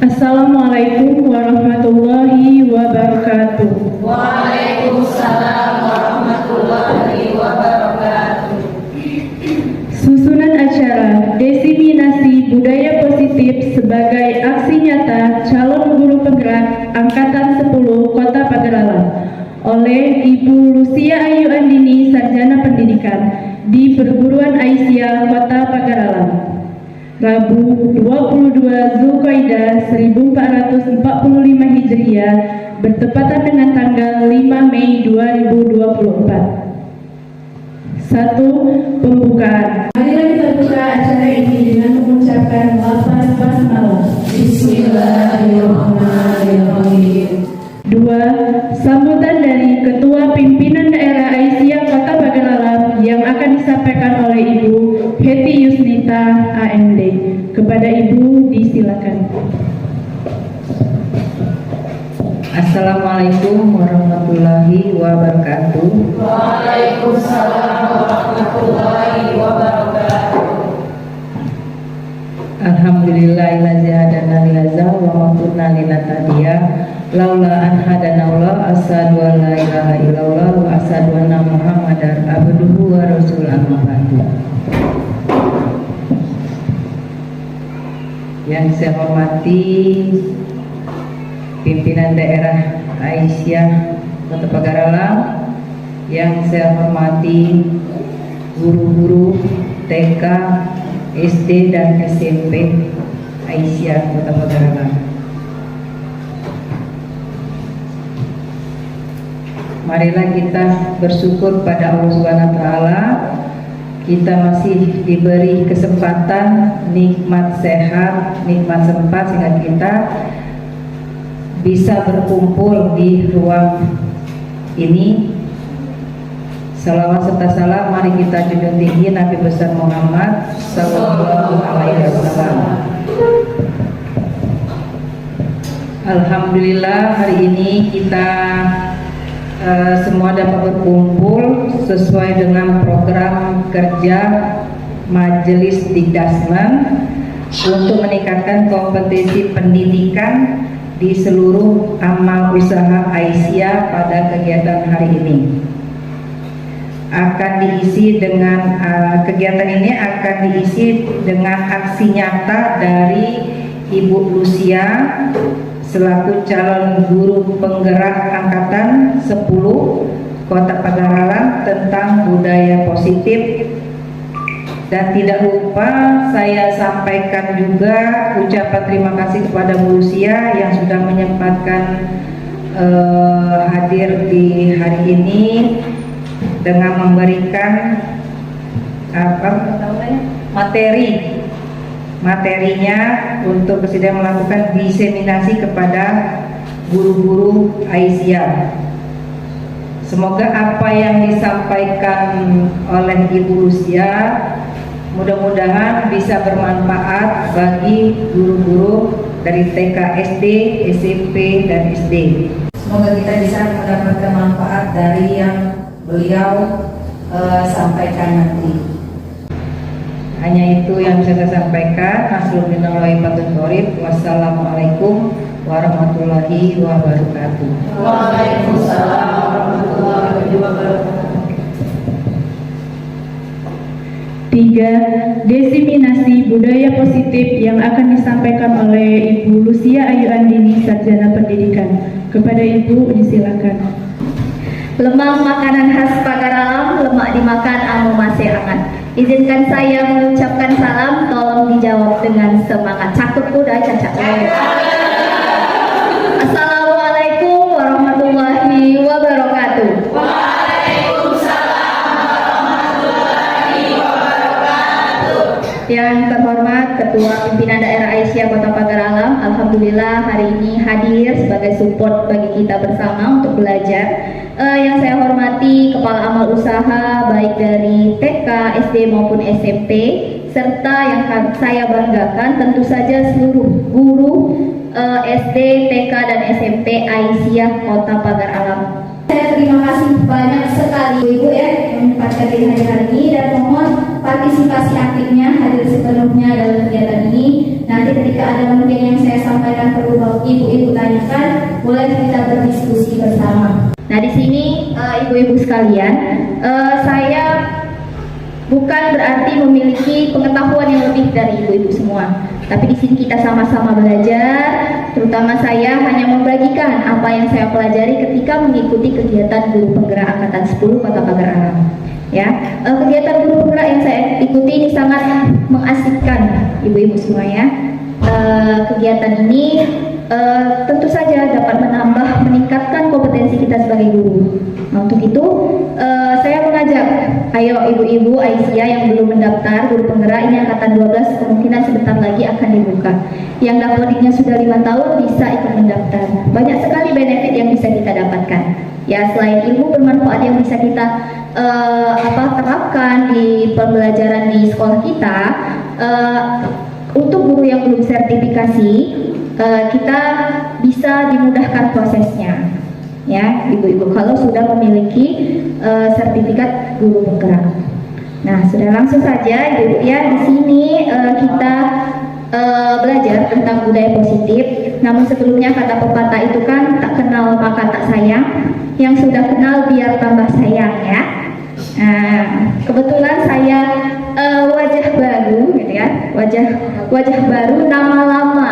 Assalamualaikum warahmatullahi wabarakatuh. Waalaikumsalam warahmatullahi wabarakatuh. Susunan acara diseminasi budaya positif sebagai aksi nyata calon guru penggerak Angkatan 10 Kota Pagaralam oleh Ibu Lucia Ayu Andini, Sarjana Pendidikan di Perguruan Aisyah Kota Pagaralam, Rabu 22 Zulqa'dah 1445 Hijriah bertepatan dengan tanggal 5 Mei 2024. 1. Pembukaan. Marilah kita buka acara ini dengan mengucapkan lafaz basmalah. Bismillahirrahmanirrahim. 2. Sambutan dari Ketua Pimpinan Daerah Aisyah Kota Pagaralam yang akan disampaikan oleh Ibu Heti Yusnita, AMD. Kepada Ibu disilakan. Assalamualaikum warahmatullahi wabarakatuh. Waalaikumsalam warahmatullahi wabarakatuh. Alhamdulillahillazi hadana lihaza wa ma kunna linahtadiya laula an hadanallah. Asyhadu an la ilaha illallah wa asyhadu anna Muhammadar abduhu wa rasuluh. Amma ba'du. Yang saya hormati pimpinan daerah Aisyah Kota Pagaralam, yang saya hormati guru-guru TK, SD dan SMP Aisyah Kota Pagaralam. Marilah kita bersyukur pada Allah Subhanahu wa taala, kita masih diberi kesempatan, nikmat sehat, nikmat sempat sehingga kita bisa berkumpul di ruang ini. Salawat serta salam mari kita junjung tinggi Nabi besar Muhammad sallallahu alaihi wasallam. Alhamdulillah hari ini kita semua dapat berkumpul sesuai dengan program kerja Majelis Dikdasmen untuk meningkatkan kompetensi pendidikan di seluruh amal usaha Aisyah. Pada kegiatan hari ini akan diisi dengan kegiatan ini akan diisi dengan aksi nyata dari Ibu Lucia selaku calon guru penggerak Angkatan 10 Kota Pagaralam tentang budaya positif. Dan tidak lupa saya sampaikan juga ucapan terima kasih kepada Bu Lucia yang sudah menyempatkan hadir di hari ini dengan memberikan materinya untuk Presiden melakukan diseminasi kepada guru-guru Aisyah. Semoga apa yang disampaikan oleh Ibu Lucia mudah-mudahan bisa bermanfaat bagi guru-guru dari TK, SD, SMP, dan SD. Semoga kita bisa mendapatkan manfaat dari yang beliau sampaikan nanti. Hanya itu yang bisa saya sampaikan. Wassalamualaikum warahmatullahi wabarakatuh. Waalaikumsalam warahmatullahi wabarakatuh. 3. Diseminasi budaya positif yang akan disampaikan oleh Ibu Lucia Ayu Andini, Sarjana Pendidikan. Kepada Ibu disilakan. Lemang makanan khas Pagaralam, lemak dimakan amo masih hangat. Izinkan saya mengucapkan salam, tolong dijawab dengan semangat. Cakep kuda cacak. Assalamualaikum warahmatullahi wabarakatuh. Yang terhormat Ketua Pimpinan Daerah Aisyah Kota Pagaralam, alhamdulillah hari ini hadir sebagai support bagi kita bersama untuk belajar. Yang saya hormati Kepala Amal Usaha baik dari TK, SD maupun SMP, serta yang saya banggakan tentu saja seluruh guru SD, TK dan SMP Aisyah Kota Pagaralam. Saya terima kasih banyak sekali Ibu ya menyempatkan diri hadir hari ini, dan mohon partisipasi aktifnya hadir sepenuhnya dalam kegiatan ini. Nanti ketika tidak ada mungkin yang saya sampaikan perlu ibu-ibu tanyakan, boleh kita berdiskusi bersama. Nah, di sini ibu-ibu sekalian, saya bukan berarti memiliki pengetahuan yang lebih dari ibu-ibu semua. Tapi di sini kita sama-sama belajar, terutama saya hanya membagikan apa yang saya pelajari ketika mengikuti kegiatan guru penggerak angkatan 10 Kota Pagar Alam. Ya, kegiatan guru penggerak yang saya ikuti ini sangat mengasihkan ibu-ibu semua ya. Kegiatan ini tentu saja dapat meningkatkan kompetensi kita sebagai guru. Nah, untuk itu saya mengajak, ayo ibu-ibu Aisyah yang belum mendaftar guru penggerak ini angkatan 12 kemungkinan sebentar lagi akan dibuka. Yang dapotiknya sudah 5 tahun bisa ikut mendaftar. Banyak sekali benefit yang bisa kita dapatkan. Ya, selain ilmu bermanfaat yang bisa kita terapkan di pembelajaran di sekolah kita, untuk guru yang belum sertifikasi, kita bisa dimudahkan prosesnya. Ya, ibu-ibu kalau sudah memiliki sertifikat guru penggerak. Nah, sudah langsung saja ibu ya, di sini kita belajar tentang budaya positif. Namun sebelumnya kata pepatah itu kan tak kenal maka tak sayang, yang sudah kenal biar tambah sayang ya. Nah, kebetulan saya wajah baru gitu ya, wajah baru nama lama.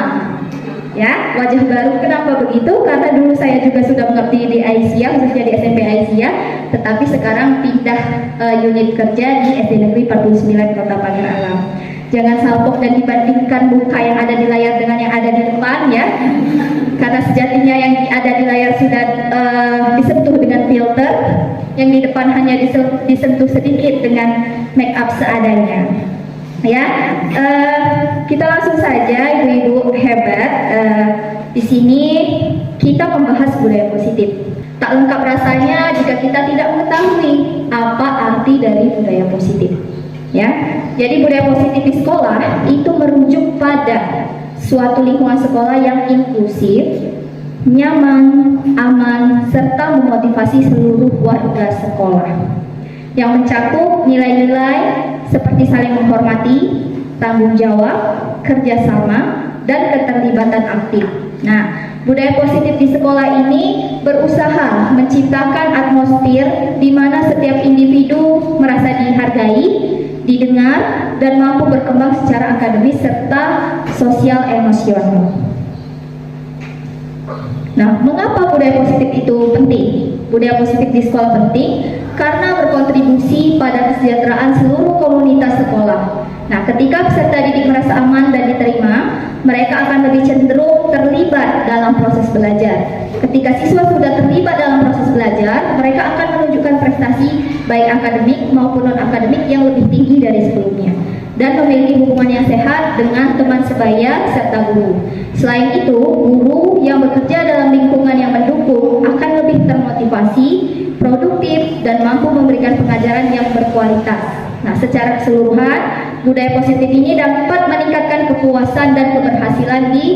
Ya, wajah baru kenapa begitu? Karena dulu saya juga sudah mengabdi di Aisyah, khususnya di SMP Aisyah, tetapi sekarang pindah unit kerja di SD Negeri 49 Kota Pagar Alam. Jangan salpok dan dibandingkan muka yang ada di layar dengan yang ada di depan ya, karena sejatinya yang ada di layar sudah disentuh dengan filter, yang di depan hanya disentuh sedikit dengan make up seadanya. Ya, kita langsung saja ibu-ibu hebat. Di sini kita membahas budaya positif. Tak lengkap rasanya jika kita tidak mengetahui apa arti dari budaya positif. Ya, jadi budaya positif di sekolah itu merujuk pada suatu lingkungan sekolah yang inklusif, nyaman, aman, serta memotivasi seluruh warga sekolah, yang mencakup nilai-nilai seperti saling menghormati, tanggung jawab, kerjasama, dan keterlibatan aktif. Nah, budaya positif di sekolah ini berusaha menciptakan atmosfer di mana setiap individu merasa dihargai, didengar, dan mampu berkembang secara akademis serta sosial emosional. Nah, mengapa budaya positif itu penting? Budaya positif di sekolah penting karena berkontribusi pada kesejahteraan seluruh komunitas sekolah. Nah, ketika peserta didik merasa aman dan diterima, mereka akan lebih cenderung terlibat dalam proses belajar. Ketika siswa sudah terlibat dalam proses belajar, mereka akan menunjukkan prestasi baik akademik maupun non-akademik yang lebih tinggi dari sebelumnya, dan memiliki hubungan yang sehat dengan teman sebaya serta guru. Selain itu, guru yang bekerja dalam lingkungan yang mendukung akan lebih termotivasi, produktif, dan mampu memberikan pengajaran yang berkualitas. Nah, secara keseluruhan, budaya positif ini dapat meningkatkan kepuasan dan keberhasilan di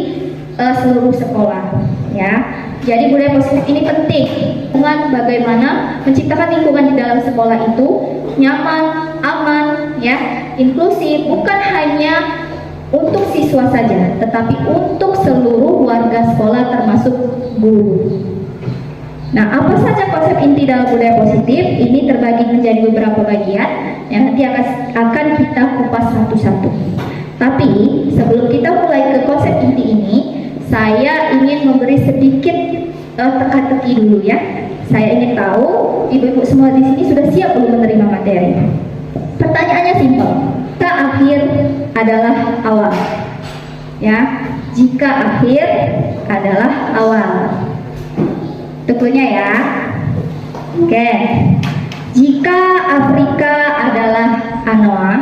seluruh sekolah. Ya, jadi budaya positif ini penting dengan bagaimana menciptakan lingkungan di dalam sekolah itu nyaman, aman, ya, inklusif, bukan hanya untuk siswa saja, tetapi untuk seluruh warga sekolah termasuk guru. Nah, apa saja konsep inti dalam budaya positif? Ini terbagi menjadi beberapa bagian yang nanti akan kita kupas satu-satu. Tapi sebelum kita mulai ke konsep inti ini, saya ingin memberi sedikit teka-teki dulu ya. Saya ingin tahu ibu-ibu semua di sini sudah siap belum menerima materi. Pertanyaannya simpel. Jika akhir adalah awal, ya. Jika akhir adalah awal. Tentunya ya. Oke. Jika Afrika adalah anoa,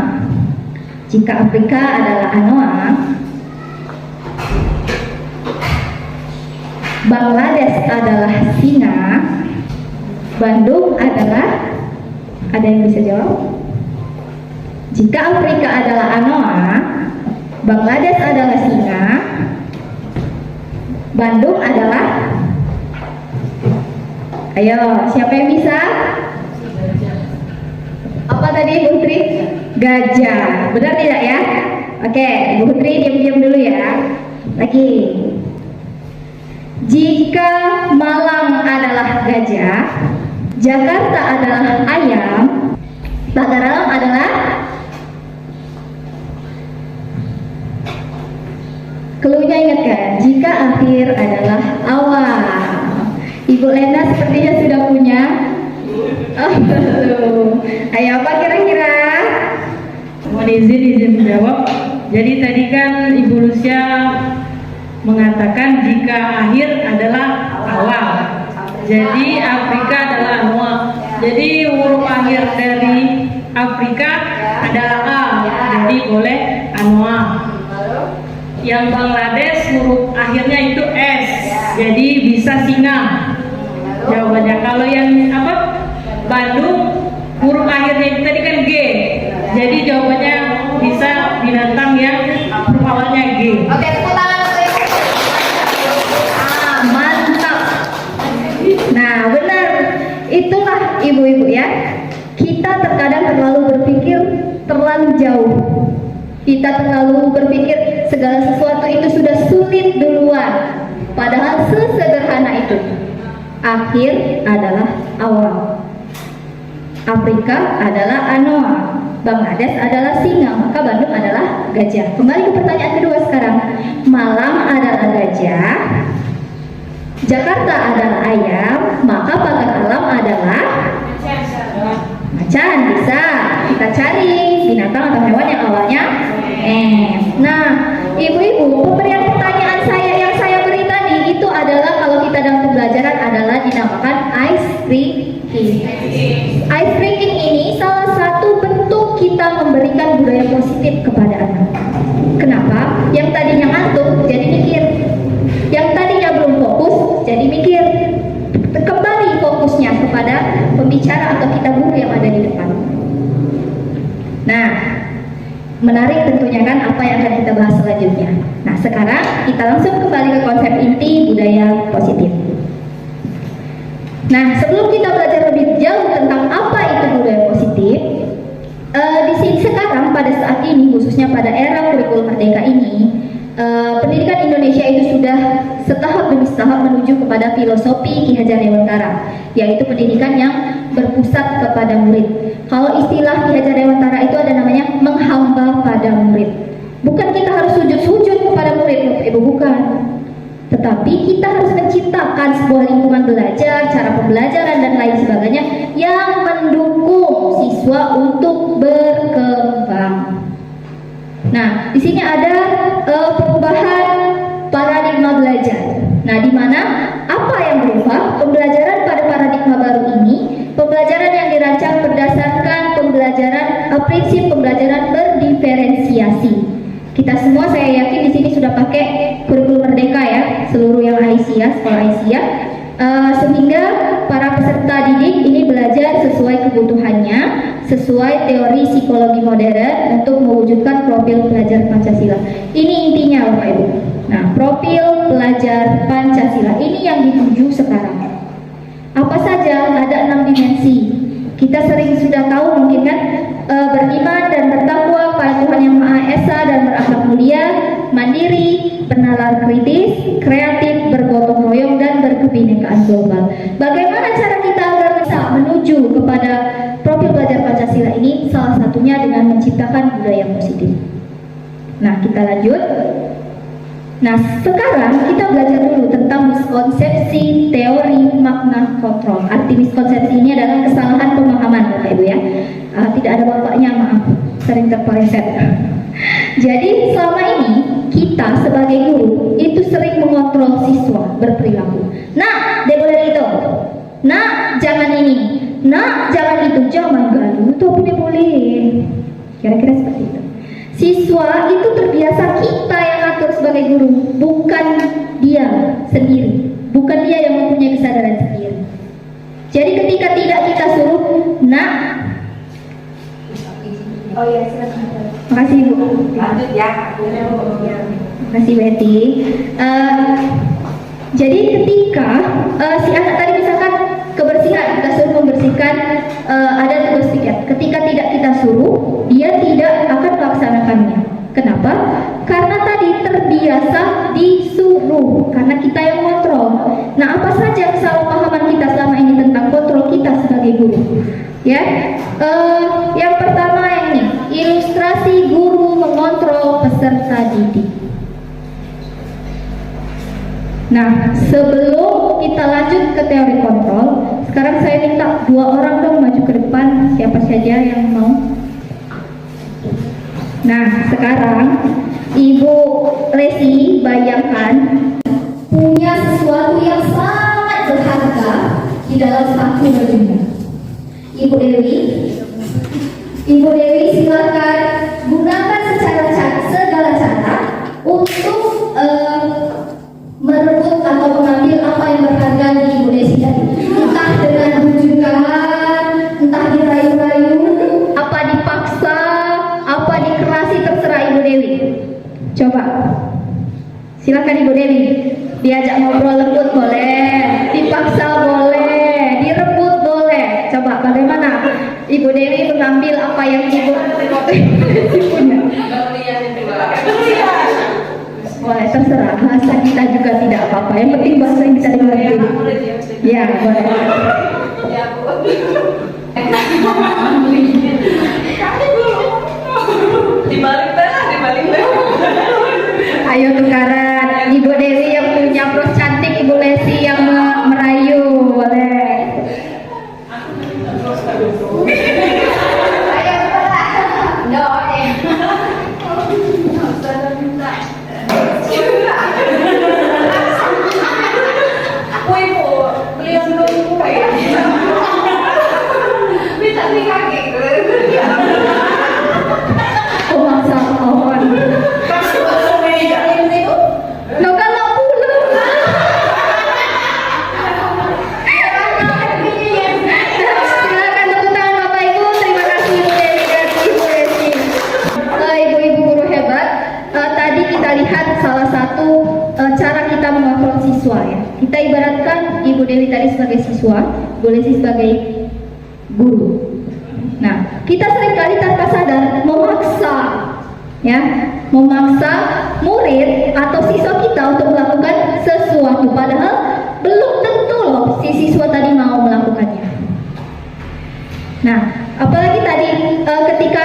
Bangladesh adalah singa, Bandung adalah, ada yang bisa jawab? Jika Afrika adalah anoa, Bangladesh adalah singa, Bandung adalah, ayo, siapa yang bisa? Apa tadi, Bu Tri? Gajah. Benar tidak ya? Oke, Ibu Putri diam-diam dulu ya. Lagi. Jika Malang adalah gajah, Jakarta adalah ayam, Pagar Alam adalah Cluenya ingat kan? Jika akhir adalah awal. Ibu Lena sepertinya sudah punya. Oh, betul. Ayo apa kira-kira? Mohon izin menjawab. Jadi tadi kan Ibu Lucia mengatakan jika akhir adalah awal. Jadi Afrika adalah Anoa. Jadi huruf akhir dari Afrika adalah A. Jadi boleh Anoa. Yang Bangladesh huruf akhirnya itu S. Jadi bisa singa. Jawabannya. Kalau yang apa? Bandung huruf akhirnya itu tadi kan G. Jadi jawabannya bisa binatang yang huruf awalnya G. Oke, tepuk tangan untuk Ibu. Mantap. Nah, benar. Itulah ibu-ibu ya. Kita terkadang terlalu berpikir terlalu jauh. Kita terlalu berpikir segala sesuatu itu sudah sulit duluan. Padahal sesederhana itu. Akhir adalah awal. Afrika adalah Anoa, Bangladesh adalah singa, maka Bandung adalah gajah. Kembali ke pertanyaan kedua sekarang. Malang adalah gajah, Jakarta adalah ayam, maka Pagar Alam adalah macan. Bisa kita cari binatang atau hewan yang awalnya Nah, ibu-ibu, pemberian pertanyaan yang saya beri tadi itu adalah kalau kita dalam pembelajaran adalah dinamakan ice breaking. Ice breaking ini salah satu bentuk kita memberikan budaya positif kepada anak. Kenapa? Yang tadinya ngantuk jadi mikir, yang tadinya belum fokus jadi mikir. Kembali fokusnya kepada pembicara atau kita guru yang ada di depan. Nah, menarik tentunya kan apa yang akan kita bahas selanjutnya. Nah, sekarang kita langsung kembali ke konsep inti budaya positif. Nah, sebelum kita belajar lebih jauh tentang apa itu budaya positif, di sini sekarang pada saat ini, khususnya pada era kurikulum merdeka ini, pendidikan Indonesia itu sudah setahap demi setahap menuju kepada filosofi Ki Hajar Dewantara, yaitu pendidikan yang berpusat kepada murid. Kalau istilah Ki Hajar Dewantara itu ada namanya menghamba pada murid. Bukan kita harus sujud-sujud kepada murid, Ibu, bukan. Tetapi kita harus menciptakan sebuah lingkungan belajar, cara pembelajaran dan lain sebagainya yang mendukung siswa untuk berkembang. Nah, di sini ada perubahan paradigma belajar. Nah, di mana apa yang berubah? Pembelajaran pada paradigma baru ini, pembelajaran yang dirancang berdasarkan prinsip pembelajaran berdiferensiasi. Kita semua saya yakin di sini sudah pakai kurikulum merdeka ya, seluruh yang Aisyah, sekolah Aisyah, sehingga para peserta didik ini belajar sesuai kebutuhannya, sesuai teori psikologi modern untuk mewujudkan profil pelajar Pancasila. Ini intinya Bapak Ibu. Nah, profil pelajar Pancasila ini yang dituju sekarang. Apa saja? Ada 6 dimensi. Kita sering sudah tahu mungkin kan, beriman dan bertakwa pada Tuhan Yang Maha Esa dan berakhlak mulia, mandiri, bernalar kritis, kreatif, bergotong royong dan berkebinekaan global. Bagaimana cara kita agar bisa menuju kepada profil pelajar Pancasila ini? Salah satunya dengan menciptakan budaya positif. Nah, kita lanjut. Nah, sekarang kita belajar dulu tentang miskonsepsi teori makna kontrol. Arti miskonsepsi ini adalah kesalahan pemahaman, Bapak Ibu ya. Tidak ada bapaknya, maaf, sering terpeleset. Jadi selama ini kita sebagai guru itu sering mengontrol siswa berperilaku. Nah, dia boleh itu. Nah, jangan ini. Nah, jangan itu. Jangan gaduh. Itu boleh. Kira-kira seperti itu. Siswa itu terbiasa kita yang atur sebagai guru, bukan dia sendiri, bukan dia yang mempunyai kesadaran sendiri. Jadi ketika tidak kita suruh, nah, oh ya silakan. Makasih Ibu. Lanjut ya. Makasih Betty. Jadi ketika si anak tadi misalkan kebersihan, kita suruh membersihkan, ada tugas tiket. Ketika tidak kita suruh, dia tidak akan melaksanakannya. Kenapa? Kenapa? Karena tadi terbiasa disuruh, karena kita yang kontrol. Nah, apa saja kesalahpahaman kita selama ini tentang kontrol kita sebagai guru? Ya, yang pertama ini ilustrasi guru mengontrol peserta didik. Nah, sebelum kita lanjut ke teori kontrol, sekarang saya minta 2 orang dong maju ke depan, siapa saja yang mau. Nah, sekarang Ibu Lesi bayangkan punya sesuatu yang sangat berharga di dalam saku bajunya. Ibu Dewi silakan gunakan segala cara untuk merebut atau mengambil apa yang berharga di Ibu Desi tadi. Entah dengan bujukan, entah dirayu-rayu, apa dipaksa, apa dikerasi, terserah Ibu Dewi. Coba, silakan Ibu Dewi. Diajak ngobrol lembut boleh, dipaksa boleh, direbut boleh. Coba bagaimana Ibu Dewi mengambil apa yang Ibu punya? Boleh, terserah. Bahasa kita juga tidak apa-apa. Yang penting bahasa yang bisa dimengerti. Ya, boleh. Dibalik. Ayo tukaran. Ibu Dewi yang punya bros cantik, Ibu Lesi yang merayu. Boleh. Ayo tukaran. Memaksa pohon. No kalau pulang. Silakan tepuk tangan Bapak Ibu. Terima kasih Ibu Dewi dan Ibu Lesi. Ibu-ibu guru hebat. Tadi kita lihat salah satu cara kita mengontrol siswa ya. Kita ibaratkan Ibu Dewi tadi sebagai siswa, Bu Lesi sebagai guru. Nah, kita seringkali tanpa sadar memaksa murid atau siswa kita untuk melakukan sesuatu, padahal belum tentu loh si siswa tadi mau melakukannya. Nah, apalagi tadi ketika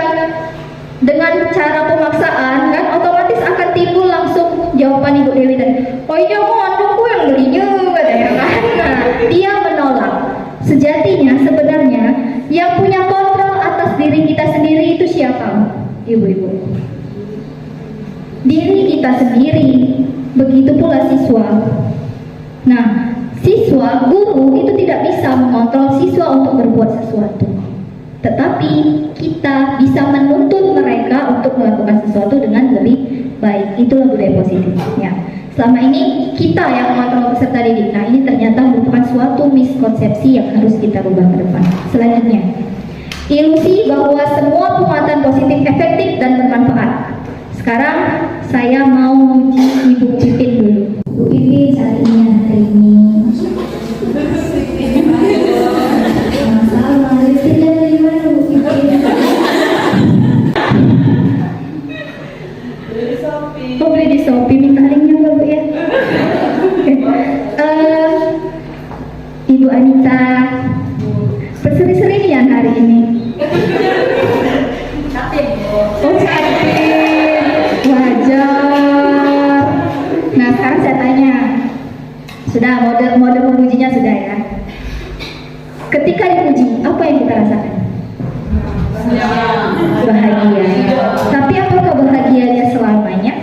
dengan cara pemaksaan kan otomatis akan timbul langsung jawaban Ibu Dewi tadi. Oh iya, mau anakku yang belinya katanya kan. Nah, dia menolak. Sejatinya sebenarnya yang punya kontrol atas diri kita sendiri itu siapa? Ibu-ibu. Diri kita sendiri. Begitu pula siswa. Nah, siswa, guru itu tidak bisa mengontrol siswa untuk berbuat sesuatu. Tetapi kita bisa menuntut mereka untuk melakukan sesuatu dengan lebih baik. Itulah budaya positif. Ya. Selama ini kita yang mengontrol peserta didik. Nah, ini ternyata merupakan suatu miskonsepsi yang harus kita rubah ke depan. Selanjutnya, ilusi bahwa semua penguatan positif efektif dan bermanfaat. Sekarang saya mau uji Ibu Pipin dulu. Bu Pipin carinya hari ini. Sama, lihatnya dari mana Bu Pipin? Oh, beli di Shopee, minta linknya nggak Bu ya? Ibu Anita, berseri-serian hari ini. Oh, cantik, wajar. Nah, sekarang saya tanya, sudah mode memujinya sudah ya? Ketika dipuji, apa yang kita rasakan? Bahagia. Tapi apakah bahagianya selamanya?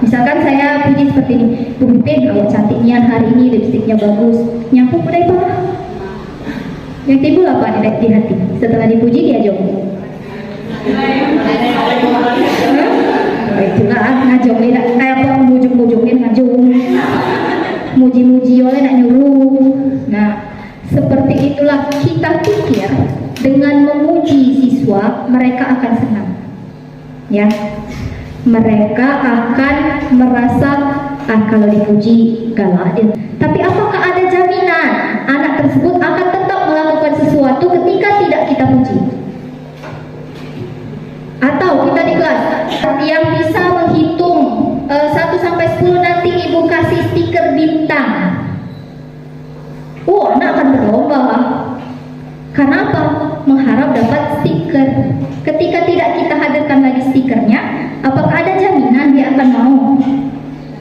Misalkan saya puji seperti ini, Bu Pipin, kalau cantiknya hari ini, lipstiknya bagus, nyambung udah parah. Yang timbul apa di hati? Setelah dipuji dia jongkok. Itulah ngajongin, kayak apa mujuk-mujukin ngajong, muji-muji oleh nak nyuruh. Nah, seperti itulah kita pikir dengan memuji siswa mereka akan senang, ya. Mereka akan merasa kalau dipuji galak dia. Tapi apakah ada jaminan anak tersebut akan tetap melakukan sesuatu ketika tidak kita puji? Atau kita di kelas, Yang bisa menghitung 1 sampai 10 nanti ibu kasih stiker bintang. Oh, anak akan berlomba. Karena apa? Mengharap dapat stiker. Ketika tidak kita hadirkan lagi stikernya, apakah ada jaminan dia akan mau?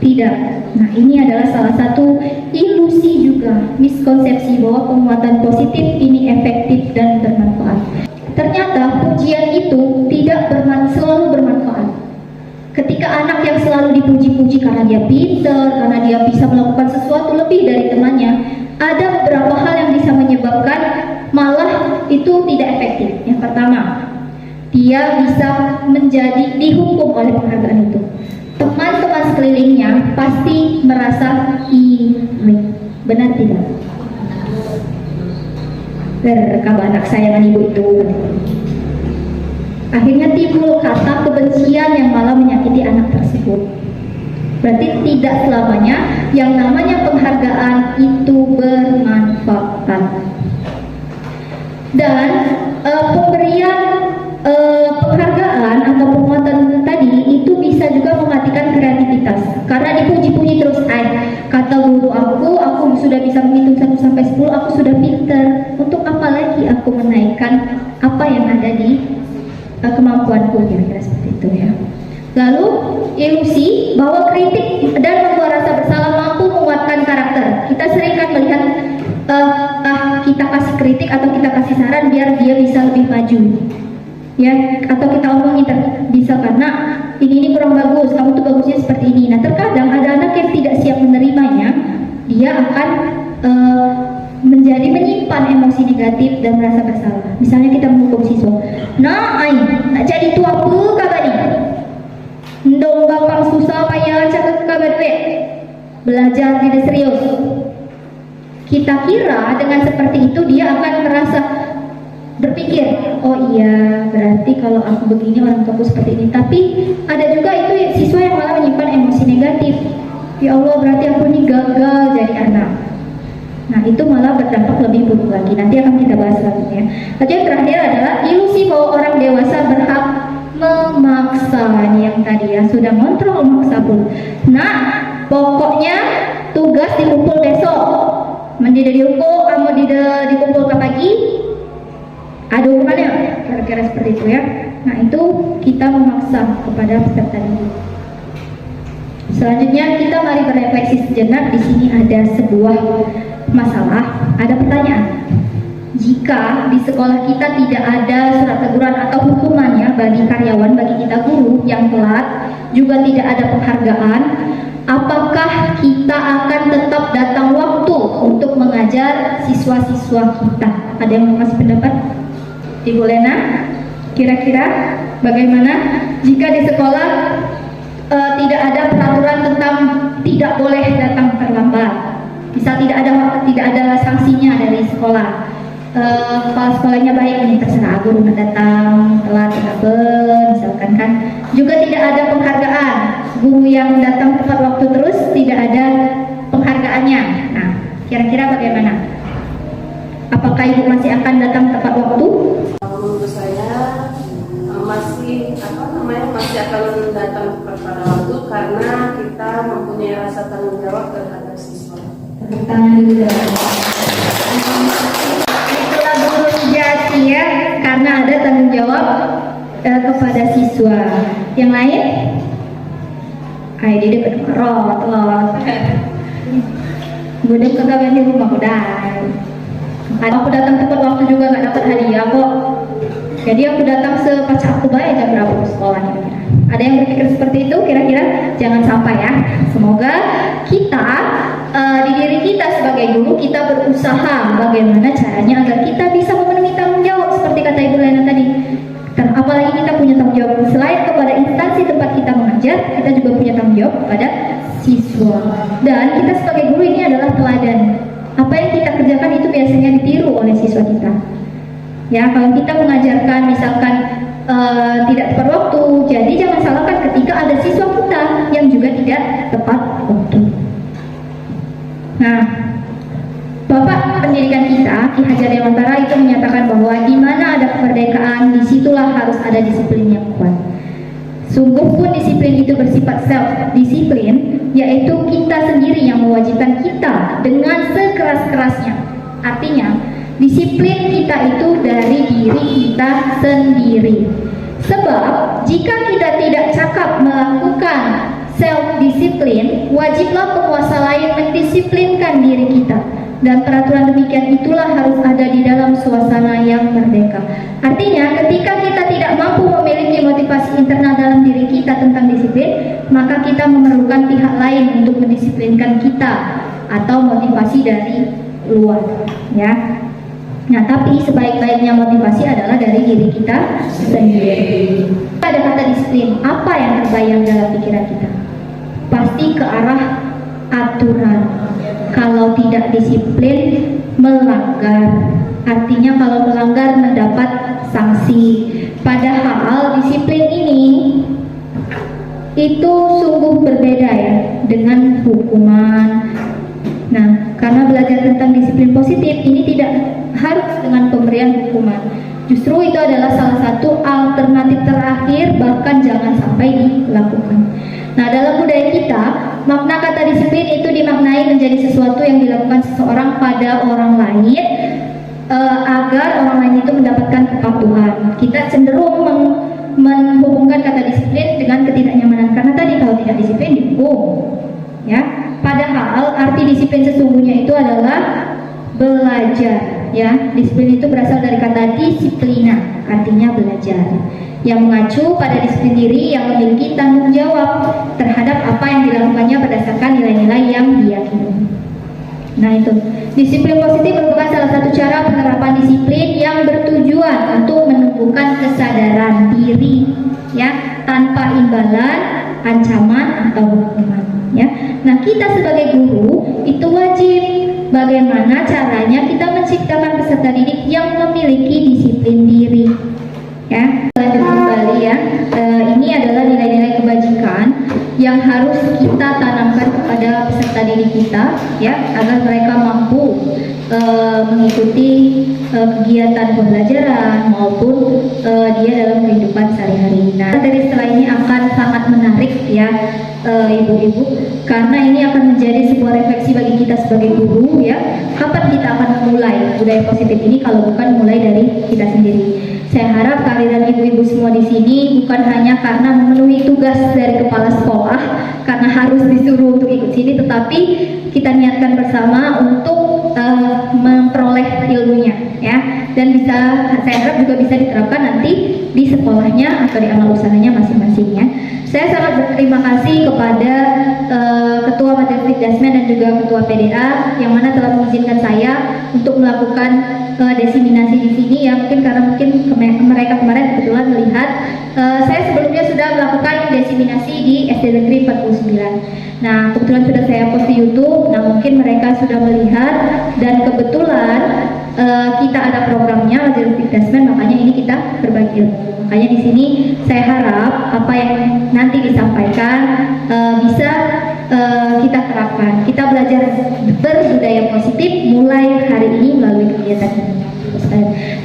Tidak. Nah, ini adalah salah satu ilusi juga, miskonsepsi bahwa penguatan positif ini efektif dan bermanfaat. Ternyata pujian itu tidak selalu bermanfaat. Ketika anak yang selalu dipuji-puji karena dia pintar, karena dia bisa melakukan sesuatu lebih dari temannya, ada beberapa hal yang bisa menyebabkan malah itu tidak efektif. Yang pertama, dia bisa menjadi dihukum oleh penghargaan itu. Teman-teman sekelilingnya pasti merasa iri. Benar tidak? Kalau anak sayangan ibu itu. Akhirnya timbul kata kebencian yang malah menyakiti anak tersebut. Berarti tidak selamanya yang namanya penghargaan itu bermanfaat. Dan pemberian penghargaan atau penguatan tadi itu bisa juga mematikan kreativitas. Karena dipuji-puji terus, kata guru aku sudah bisa menghitung 1 sampai 10, aku sudah pintar. Untuk apa lagi aku menaikkan apa yang ada di kemampuanku, kira-kira seperti itu ya. Lalu ilusi bahwa kritik dan membuat rasa bersalah mampu menguatkan karakter. Kita sering kan melihat kita kasih kritik atau kita kasih saran biar dia bisa lebih maju, ya, atau kita omongin bisa karena ini kurang bagus, kamu tuh bagusnya seperti ini. Nah, terkadang ada anak yang tidak siap menerimanya, dia akan menjadi menyimpan emosi negatif dan merasa bersalah. Misalnya kita menghukum siswa, nak jadi tua apa kabar ni? Ndong bapang susah payah cakap kabar duit, belajar tidak serius. Kita kira dengan seperti itu dia akan merasa berpikir, oh iya berarti kalau aku begini orang tuaku seperti ini. Tapi ada juga itu siswa yang malah menyimpan emosi negatif. Ya Allah, berarti aku ini gagal jadi anak. Nah, itu malah berdampak lebih buruk lagi. Nanti akan kita bahas selanjutnya. Lalu yang terakhir adalah ilusi bahwa orang dewasa berhak memaksa. Yang tadi ya sudah kontrol memaksa pun. Nah, pokoknya tugas dikumpul besok. Mendida dihukum, kamu dikumpul ke pagi. Ada hukumannya, kira-kira seperti itu ya. Nah, itu kita memaksa kepada peserta didik. Selanjutnya kita mari berefleksi sejenak. Di sini ada sebuah masalah, ada pertanyaan. Jika di sekolah kita tidak ada surat teguran atau hukumannya bagi karyawan, bagi kita guru yang telat, juga tidak ada penghargaan, apakah kita akan tetap datang waktu untuk mengajar siswa-siswa kita? Ada yang mau kasih pendapat? Ibu Lena, kira-kira bagaimana jika di sekolah tidak ada peraturan tentang tidak boleh datang terlambat? Misal tidak ada sanksinya dari sekolah. Kalau sekolahnya baik, ini terserah guru datang telat misalkan kan. Juga tidak ada penghargaan. Guru yang datang tepat waktu terus tidak ada penghargaannya. Nah, kira-kira bagaimana? Apakah ibu masih akan datang tepat waktu? Menurut saya masih akan datang pada waktu karena kita mempunyai rasa tanggung jawab terhadap siswa. Tepuk tangan dulu. Itulah guru sejati ya, karena ada tanggung jawab kepada siswa. Yang lain? Ayo dia berkerot. Gue kegagalan di rumah udah. Aku datang tepat waktu juga nggak dapat hadiah kok. Jadi aku datang sepaca aku bayar jam berapa ke sekolah kira-kira. Ada yang berpikir seperti itu kira-kira? Jangan sampai ya. Semoga kita di diri kita sebagai guru kita berusaha bagaimana caranya agar kita bisa memenuhi tanggung jawab seperti kata Ibu Lena tadi. Dan apalagi kita punya tanggung jawab selain kepada instansi tempat kita mengajar, kita juga punya tanggung jawab kepada siswa. Dan kita sebagai guru ini adalah teladan. Apa yang kita kerjakan itu biasanya ditiru oleh siswa kita. Ya, kalau kita mengajarkan misalkan tidak tepat waktu, jadi jangan salahkan ketika ada siswa kita yang juga tidak tepat waktu. Nah, Bapak pendidikan kita, Ki Hajar Dewantara itu menyatakan bahwa di mana ada kemerdekaan, disitulah harus ada disiplin yang kuat. Sungguh pun disiplin itu bersifat self-disiplin, yaitu kita sendiri yang mewajibkan kita dengan sekeras-kerasnya. Artinya, disiplin kita itu dari diri kita sendiri. Sebab, jika kita tidak cakap melakukan self-disiplin, wajiblah penguasa lain mendisiplinkan diri kita. Dan peraturan demikian itulah harus ada di dalam suasana yang merdeka. Artinya, ketika kita tidak mampu memiliki motivasi internal dalam diri kita tentang disiplin, maka kita memerlukan pihak lain untuk mendisiplinkan kita atau motivasi dari luar, ya. Nah, tapi sebaik-baiknya motivasi adalah dari diri kita sendiri. Ada kata disiplin, apa yang terbayang dalam pikiran kita? Pasti ke arah aturan. Kalau tidak disiplin, melanggar. Artinya kalau melanggar mendapat sanksi. Padahal disiplin ini itu sungguh berbeda ya dengan hukuman. Nah, karena belajar tentang disiplin positif ini tidak harus dengan pemberian hukuman. Justru itu adalah salah satu alternatif terakhir, bahkan jangan sampai dilakukan. Nah, dalam budaya kita, makna kata disiplin itu dimaknai menjadi sesuatu yang dilakukan seseorang pada orang lain agar orang lain itu mendapatkan kepatuhan. Kita cenderung menghubungkan kata disiplin dengan ketidaknyamanan, karena tadi kalau tidak disiplin dihukum, ya. Padahal arti disiplin sesungguhnya itu adalah belajar, ya. Disiplin itu berasal dari kata disiplina, artinya belajar, yang mengacu pada disiplin diri yang memiliki tanggung jawab terhadap apa yang dilakukannya berdasarkan nilai-nilai yang diyakini. Nah, itu disiplin positif merupakan salah satu cara penerapan disiplin yang bertujuan untuk menumbuhkan kesadaran diri, ya, tanpa imbalan, ancaman atau hukuman, ya. Nah, kita sebagai guru itu wajib bagaimana caranya kita menciptakan peserta didik yang memiliki disiplin diri, ya. Lanjut kembali ya, ini adalah nilai-nilai kebajikan yang harus kita tanamkan kepada peserta didik kita, ya, agar mereka mampu mengikuti kegiatan pembelajaran maupun dia dalam kehidupan sehari-hari. Nah, dari setelah ini akan sangat menarik ya, ibu-ibu, karena ini akan menjadi sebuah refleksi bagi kita sebagai guru, ya. Kapan kita akan memulai budaya positif ini kalau bukan mulai dari kita sendiri? Saya harap kehadiran ibu-ibu semua di sini bukan hanya karena memenuhi tugas dari kepala sekolah, karena harus disuruh untuk ikut sini, tetapi kita niatkan bersama untuk memperoleh ilmunya, ya. Dan bisa, saya harap juga bisa diterapkan nanti di sekolahnya atau di amal usahanya masing-masing, ya. Saya sangat berterima kasih kepada Ketua Majelis Dikdasmen dan juga Ketua PDA yang mana telah mengizinkan saya untuk melakukan desiminasi di sini, ya. Mungkin karena mereka kemarin kebetulan melihat saya sebelumnya sudah melakukan desiminasi di SD Negeri 49. Nah, kebetulan sudah saya post di YouTube. Nah, mungkin mereka sudah melihat dan kebetulan kita ada programnya Majelis Dikdasmen, makanya ini kita berbagi ilmu. Makanya di sini saya harap apa yang nanti disampaikan bisa kita terapkan. Kita belajar berbudaya positif mulai hari ini melalui kegiatan ini.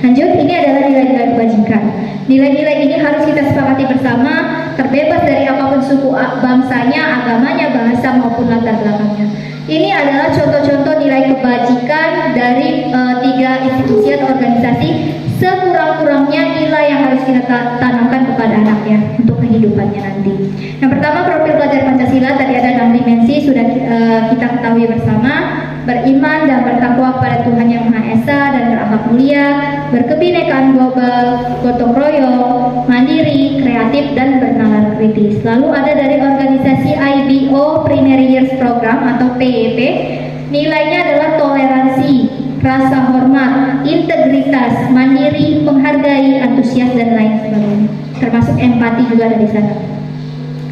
Lanjut, ini adalah nilai-nilai kebajikan. Nilai-nilai ini harus kita sepakati bersama, terbebas dari apapun suku bangsanya, agamanya, bahasa maupun latar belakangnya. Ini adalah contoh-contoh nilai kebajikan dari 3 institusi atau organisasi. Sekurang-kurangnya nilai yang harus kita tanamkan kepada anaknya untuk kehidupannya nanti. Yang pertama, profil pelajar Pancasila, tadi ada 6 dimensi sudah kita ketahui bersama. Beriman dan bertakwa kepada Tuhan Yang Maha Esa dan berakhlak mulia, berkebinekaan global, gotong royong, mandiri, kreatif, dan bernalar kritis. Lalu ada dari organisasi IBO Primary Years Program atau PYP, nilainya adalah toleransi, rasa hormat, integritas, mandiri, menghargai, antusias, dan lain sebagainya. Termasuk empati juga ada di sana.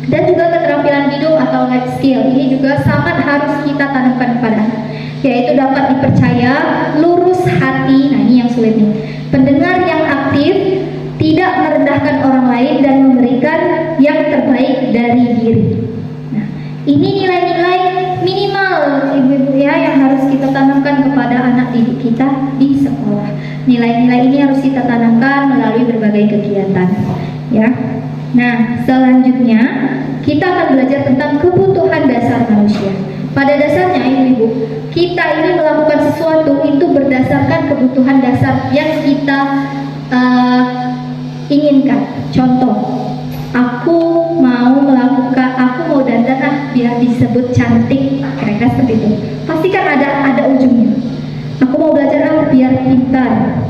Dan juga keterampilan hidup atau life skill, ini juga sangat harus kita tanamkan kepada anak, yaitu dapat dipercaya, lurus hati, nah ini yang sulit nih, pendengar yang aktif, tidak merendahkan orang lain, dan memberikan yang terbaik dari diri. Nah, ini nilai-nilai minimal ibu-ibu ya yang harus kita tanamkan kepada anak didik kita di sekolah. Nilai-nilai ini harus kita tanamkan melalui berbagai kegiatan, ya. Nah, selanjutnya kita akan belajar tentang kebutuhan dasar manusia. Pada dasarnya, ibu-ibu, kita ini melakukan sesuatu itu berdasarkan kebutuhan dasar yang kita inginkan. Contoh, aku mau dandan biar disebut cantik, kira-kira seperti itu. Pasti kan ada ujungnya. Aku mau belajar biar pintar,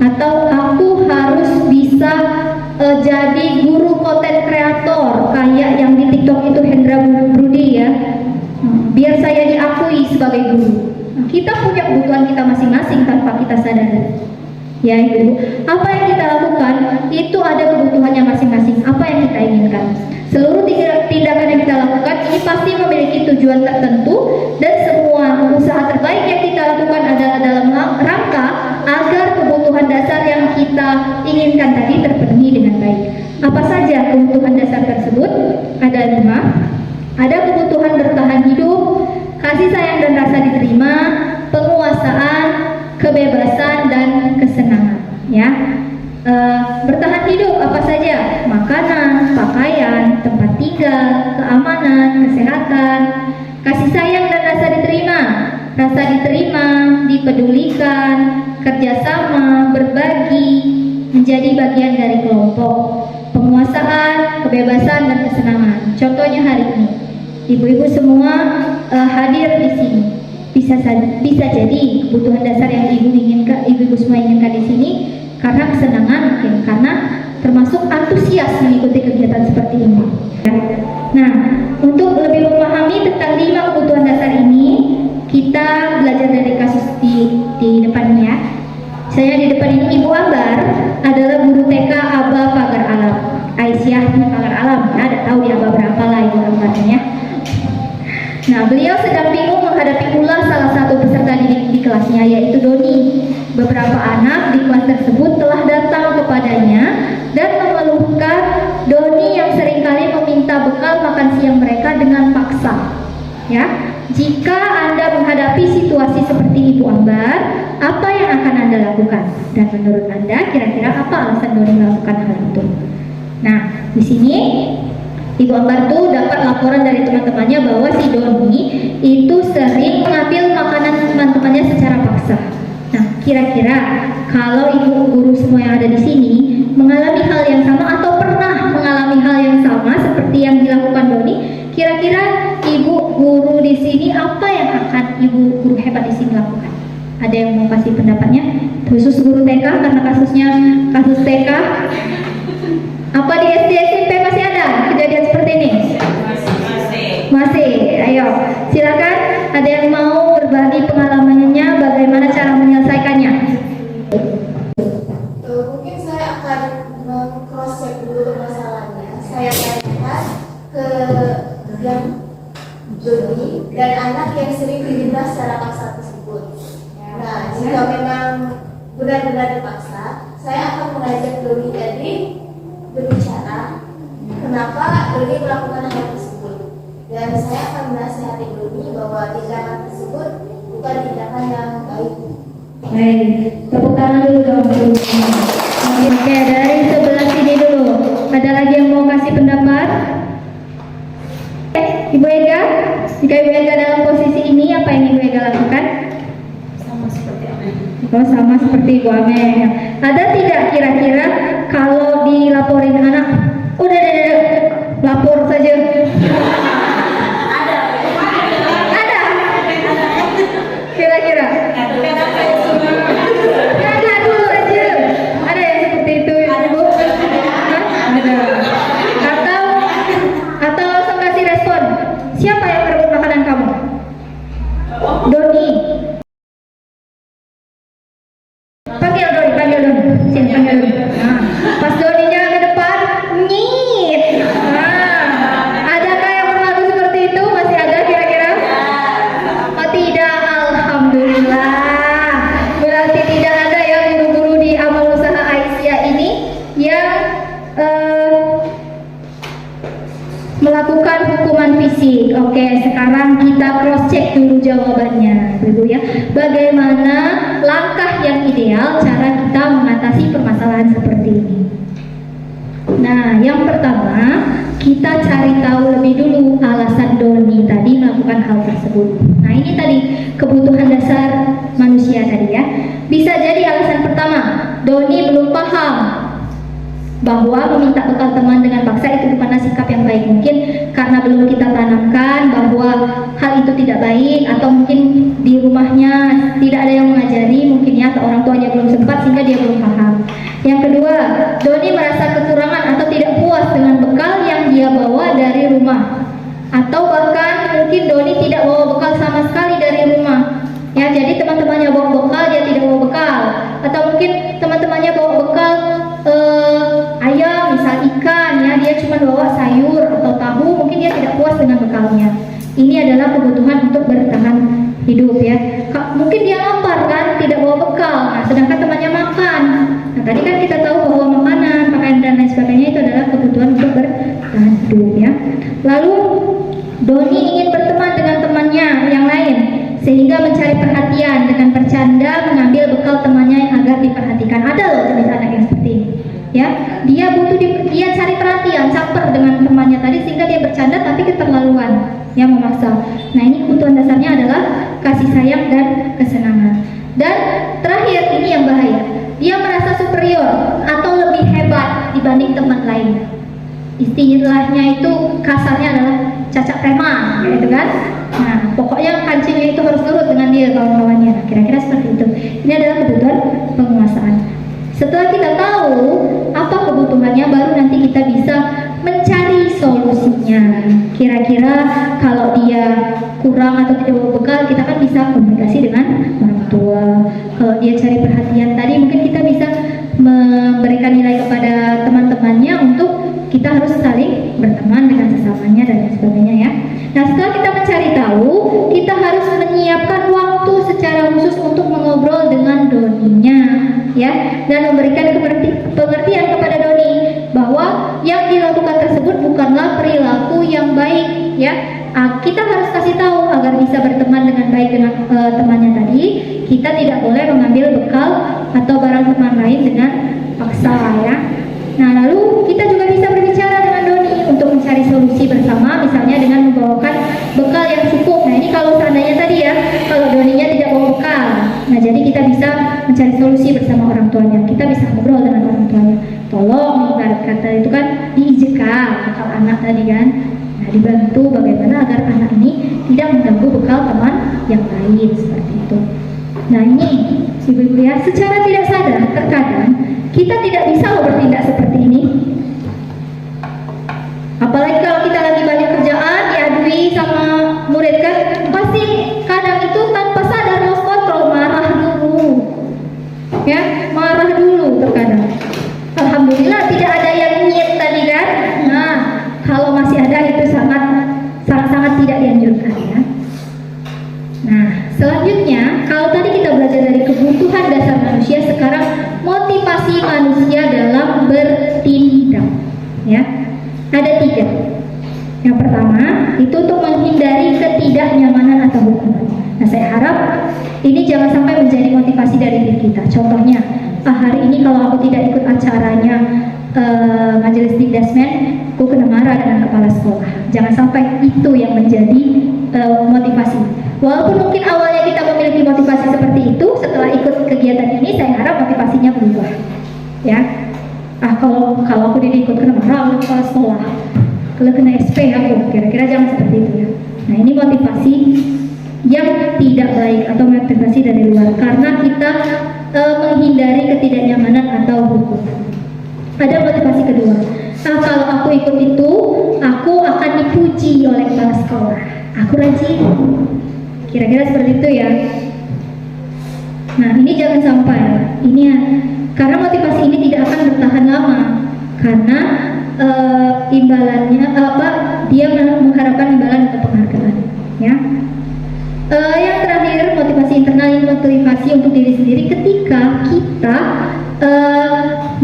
atau aku harus bisa jadi guru konten kreator kayak yang di TikTok itu Hendra Brudi ya, biar saya diakui sebagai guru. Kita punya kebutuhan kita masing-masing tanpa kita sadari. Ya ibu, apa yang kita lakukan itu ada kebutuhannya masing-masing. Apa yang kita inginkan, seluruh tindakan yang kita lakukan ini pasti memiliki tujuan tertentu, dan semua usaha terbaik yang kita lakukan adalah dalam rangka agar kebutuhan dasar yang kita inginkan tadi terpenuhi dengan baik. Apa saja kebutuhan dasar tersebut? Ada 5. Ada kebutuhan bertahan hidup, kasih sayang dan rasa diterima, penguasaan, kebebasan, dan kesenangan. Ya, bertahan hidup apa saja? Makanan, pakaian, tempat tinggal, keamanan, kesehatan. Kasih sayang dan rasa diterima, dipedulikan, kerjasama, berbagi, menjadi bagian dari kelompok. Penguasaan, kebebasan, dan kesenangan. Contohnya hari ini, ibu-ibu semua hadir di sini. Bisa jadi kebutuhan dasar yang ibu-ibu semua inginkan di sini karena kesenangan, mungkin karena termasuk antusias mengikuti kegiatan seperti ini. Nah, untuk lebih memahami tentang 5 kebutuhan dasar ini, kita belajar dari kasus di depannya. Saya di depan ini Ibu Ambar adalah guru TK Aba Pagar Alam, Aisyah di Pagar Alam. Ya, ada tahu di Aba berapa lah Ibu Ambarnya. Nah, beliau sedang bingung menghadapi ulah salah satu peserta didik di kelasnya, yaitu Doni. Beberapa anak di kelas tersebut telah datang kepadanya dan mengeluhkan Doni yang seringkali meminta bekal makan siang mereka dengan paksa. Ya, jika Anda menghadapi situasi seperti Ibu Ambar, apa yang akan Anda lakukan? Dan menurut Anda, kira-kira apa alasan Doni melakukan hal itu? Nah, di sini Ibu Ambar tuh dapat laporan dari teman-temannya bahwa si Doni itu sering mengambil makanan teman-temannya secara paksa. Nah, kira-kira kalau ibu guru semua yang ada di sini mengalami hal yang sama atau pernah mengalami hal yang sama seperti yang dilakukan Doni, kira-kira ibu guru di sini apa yang akan ibu guru hebat di sini lakukan? Ada yang mau kasih pendapatnya? Khusus guru TK karena kasus TK. Apa di SD SMP masih ada kejadian seperti ini? Masih. Ayo, silakan. Ada yang mau berbagi pengalamannya, bagaimana cara menyelesaikannya? Mungkin saya akan cross check dulu masalahnya. Saya tanyakan ke yang Joni dan anak yang sering diminta secara paksa tersebut. Nah, jika memang benar-benar dipaksa, saya akan mengajak Doni tadi berbicara kenapa Doni melakukan hal tersebut, dan saya akan menasihati Doni bahwa tindakan tersebut bukan tindakan yang baik. Baik, tepuk tangan dulu dong. Oke, dari sebelah sini dulu. Ada lagi yang mau kasih pendapat? Ibu Ega, jika Ibu Ega dalam posisi ini, apa yang Ibu Ega lakukan? Oh, sama seperti Ibu Ame. Ada tidak kira-kira kalau dilaporin anak, udah lapor saja? Ada. Kira-kira? Ada dulu aja. Ada yang seperti itu, Ibu? Ada. Atau langsung kasih respon. Siapa yang merebut makanan kamu? Doni. Panggil Doni. Sini panggil Doni. Nah, pas Doninya ke depan, nyit. Nah, adakah yang berlaku seperti itu? Masih ada kira-kira? Oh tidak, alhamdulillah. Berarti tidak ada ya guru-guru di amal usaha Aisyah ini yang melakukan hukuman fisik. Oke, sekarang kita cross check dulu jawabannya, Ibu ya. Bagaimana langkah yang ideal cara kita mengatasi permasalahan seperti ini? Nah, yang pertama kita cari tahu lebih dulu alasan Doni tadi melakukan hal tersebut. Nah, ini tadi kebutuhan dasar manusia tadi ya. Bisa jadi alasan pertama, Doni belum paham bahwa meminta bekal teman dengan paksa itu bukanlah sikap yang baik. Mungkin karena belum kita tanamkan bahwa hal itu tidak baik, atau mungkin di rumahnya tidak ada yang mengajari, mungkin ya, atau orang tuanya belum sempat sehingga dia belum paham. Yang kedua, Doni merasa kekurangan atau tidak puas dengan bekal yang dia bawa dari rumah, atau bahkan mungkin Doni tidak bawa bekal sama sekali dari rumah. Ya, jadi teman-temannya bawa bekal, dia tidak bawa bekal, atau mungkin teman-temannya bawa bekal ayam, misal ikan, ya, dia cuma bawa sayur atau tahu, mungkin dia tidak puas dengan bekalnya. Ini adalah kebutuhan untuk bertahan hidup ya. Mungkin dia lapar kan, tidak bawa bekal, nah, sedangkan temannya makan. Nah, tadi kan kita tahu bahwa makanan, pakaian dan lain sebagainya itu adalah kebutuhan untuk bertahan hidup ya. Lalu Doni ingin berteman dengan temannya yang lain, sehingga mencari perhatian dengan bercanda mengambil bekal temannya agar diperhatikan. Ada loh jenis anak yang seperti ini. Ya, dia dia cari perhatian, caper dengan temannya tadi sehingga dia bercanda tapi keterlaluan, ya, memaksa. Nah, ini kebutuhan dasarnya adalah kasih sayang dan kesenangan. Dan terakhir, ini yang bahaya, dia merasa superior atau lebih hebat dibanding teman lain. Istilahnya itu kasarnya adalah cacat preman, gitu kan? Nah, pokoknya kancingnya itu harus nurut dengan dia kawan-kawannya. Nah, kira-kira seperti itu. Ini adalah kebutuhan penguasaan. Setelah kita tahu apa kebutuhannya, baru nanti kita bisa mencari solusinya. Kira-kira kalau dia kurang atau tidak bawa bekal, kita kan bisa komunikasi dengan orang tua. Kalau dia cari perhatian tadi, mungkin kita bisa memberikan nilai kepada teman-temannya untuk kita harus saling berteman dengan sesamanya dan lain sebagainya ya. Nah, setelah kita mencari tahu, kita harus menyiapkan waktu secara khusus untuk mengobrol dengan Doninya ya, dan memberikan pengertian kepada Doni bahwa yang dilakukan tersebut bukanlah perilaku yang baik ya. Kita harus kasih tahu agar bisa berteman dengan baik dengan temannya tadi. Kita tidak boleh mengambil bekal atau barang teman lain dengan paksa ya. Nah, lalu kita juga bisa berbicara dengan Doni untuk mencari solusi bersama, misalnya dengan membawakan bekal yang cukup. Nah, ini kalau seandainya tadi ya, kalau Doninya tidak bawa bekal. Nah, jadi kita bisa mencari solusi bersama orang tuanya. Kita bisa ngobrol dengan orang tuanya. Tolong, ibarat kata itu kan diizinkan bekal anak tadi kan. Nah, dibantu bagaimana agar anak ini tidak mengganggu bekal teman yang lain seperti itu. Nah, ini ibu-ibu ya, secara tidak sadar terkadang kita tidak bisa loh bertindak seperti ini. Apalagi kalau kita lagi banyak kerjaan, diadui sama murid kan, pasti kadang itu tanpa sadar lost control, marah dulu. Ya, marah dulu terkadang. Alhamdulillah tidak ada yang nyet tadi kan. Nah, kalau masih ada itu sangat tidak dianjurkan ya. Nah, selanjutnya kalau tadi kita belajar dari kebutuhan dasar manusia, sekarang motivasi manusia dalam bertindak ya. Ada 3. Yang pertama itu untuk menghindari ketidaknyamanan atau hukuman. Nah, saya harap ini jangan sampai menjadi motivasi dari diri kita. Contohnya, hari ini kalau aku tidak ikut acaranya majelis dikdasmen, aku kena marah dengan kepala sekolah. Jangan sampai itu yang menjadi motivasi. Walaupun mungkin awalnya kita memiliki motivasi seperti itu, setelah ikut kegiatan ini saya harap motivasinya berubah ya. Kalau aku tidak ikut kena marah oleh kepala sekolah, kalau kena SP aku, kira-kira jangan seperti itu ya. Nah, ini motivasi yang tidak baik atau motivasi dari luar, karena kita menghindari ketidaknyamanan atau hukuman. Ada motivasi kedua, kalau aku ikut itu, aku akan dipuji oleh kepala sekolah, aku rajin. Kira-kira seperti itu ya. Nah, ini jangan sampai. Ini ya, karena motivasi ini tidak akan bertahan lama. Karena imbalannya dia mengharapkan imbalan atau penghargaan ya. Yang terakhir, motivasi internal ini motivasi untuk diri sendiri ketika kita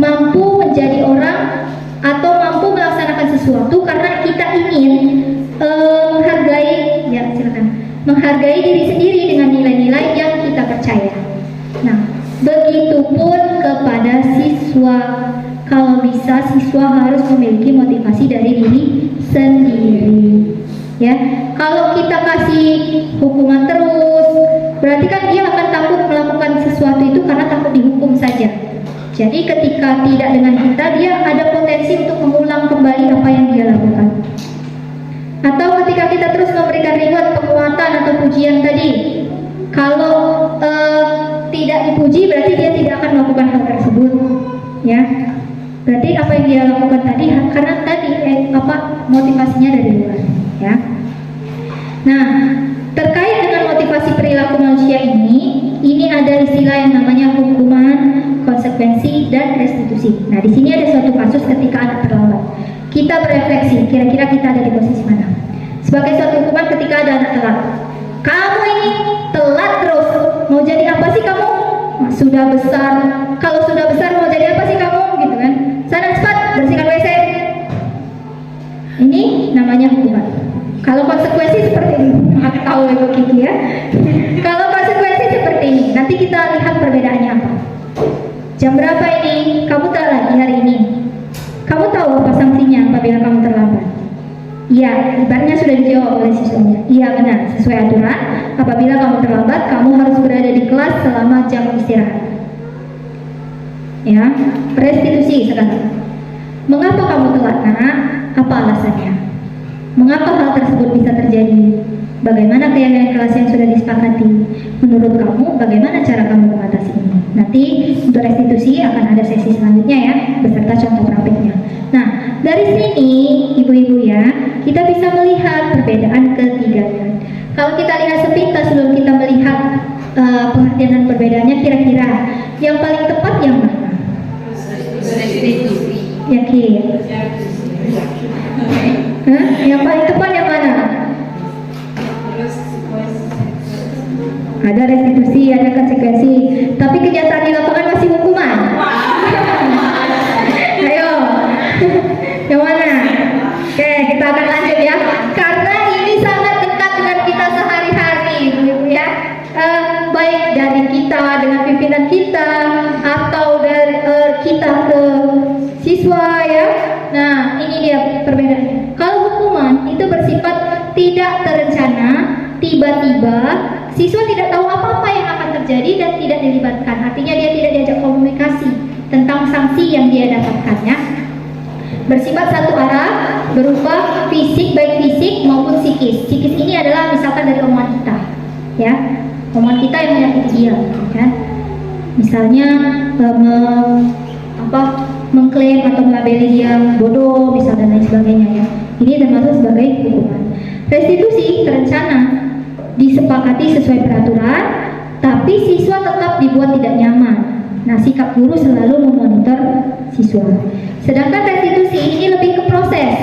mampu menjadi orang atau mampu melaksanakan sesuatu karena kita ingin menghargai diri sendiri dengan nilai-nilai yang kita percaya. Nah, begitupun kepada siswa kalau bisa siswa harus memiliki motivasi dari diri sendiri. Ya, kalau kita kasih hukuman terus, berarti kan dia akan takut melakukan sesuatu itu karena takut dihukum saja. Jadi ketika tidak dengan kita, dia ada potensi untuk mengulang kembali apa yang dia lakukan. Atau ketika kita terus memberikan reward, penguatan atau pujian tadi, kalau tidak dipuji berarti dia tidak akan melakukan hal tersebut. Ya, berarti apa yang dia lakukan tadi karena tadi motivasinya dari luar. Ya. Nah, terkait dengan motivasi perilaku manusia ini ada istilah yang namanya hukuman, konsekuensi, dan restitusi. Nah, di sini ada suatu kasus ketika anak terlambat. Kita berefleksi, kira-kira kita ada di posisi mana? Sebagai suatu hukuman ketika ada anak telat. Kamu ini telat terus, mau jadi apa sih kamu? Nah, sudah besar. Kalau sudah besar mau jadi apa sih kamu? Gitu kan? Sana cepat bersihkan WC. Ini namanya hukuman. Kalau konsekuensi seperti ini, aku tahu Ibu Kiki ya. Kalau konsekuensi seperti ini, nanti kita lihat perbedaannya apa. Jam berapa ini? Kamu telat lagi hari ini. Kamu tahu apa sanksinya apabila kamu terlambat? Iya, ibaratnya sudah dijawab oleh siswanya. Iya benar, sesuai aturan. Apabila kamu terlambat, kamu harus berada di kelas selama jam istirahat. Ya, restitusi sekarang. Mengapa kamu telat, nak? Apa alasannya? Mengapa hal tersebut bisa terjadi? Bagaimana keyakinan kelas yang sudah disepakati? Menurut kamu, bagaimana cara kamu mengatasi ini? Nanti untuk restitusi akan ada sesi selanjutnya ya, beserta contoh praktiknya. Nah, dari sini ibu-ibu ya, kita bisa melihat perbedaan ketiganya. Kalau kita lihat sepintas sebelum kita melihat pengertian dan perbedaannya, kira-kira yang paling tepat yang mana? Yakin? Hah? Yang paling tepat yang mana? Ada restitusi, ada konsekuensi, tapi kenyataan di lapangan masih hukuman. Ayo, yang mana? Oke, kita akan lanjut ya, karena ini sangat dekat dengan kita sehari-hari, ibu ya. Baik dari kita dengan pimpinan kita atau dari kita ke siswa ya. Nah, ini dia perbedaannya. Kalau hukuman itu bersifat tidak terencana, tiba-tiba, siswa tidak tahu apa-apa yang akan terjadi dan tidak dilibatkan. Artinya dia tidak diajak komunikasi tentang sanksi yang dia dapatkannya. Bersifat satu arah, berupa fisik, baik fisik maupun psikis. Psikis ini adalah misalkan dari omongan kita, ya, omongan kita yang menyakiti dia, kan? Misalnya mengklaim atau melabeli dia bodoh, misal dan lain sebagainya ya. Ini termasuk sebagai hukuman. Restitusi terencana, disepakati sesuai peraturan, tapi siswa tetap dibuat tidak nyaman. Nah, sikap guru selalu memonitor siswa. Sedangkan restitusi ini lebih ke proses,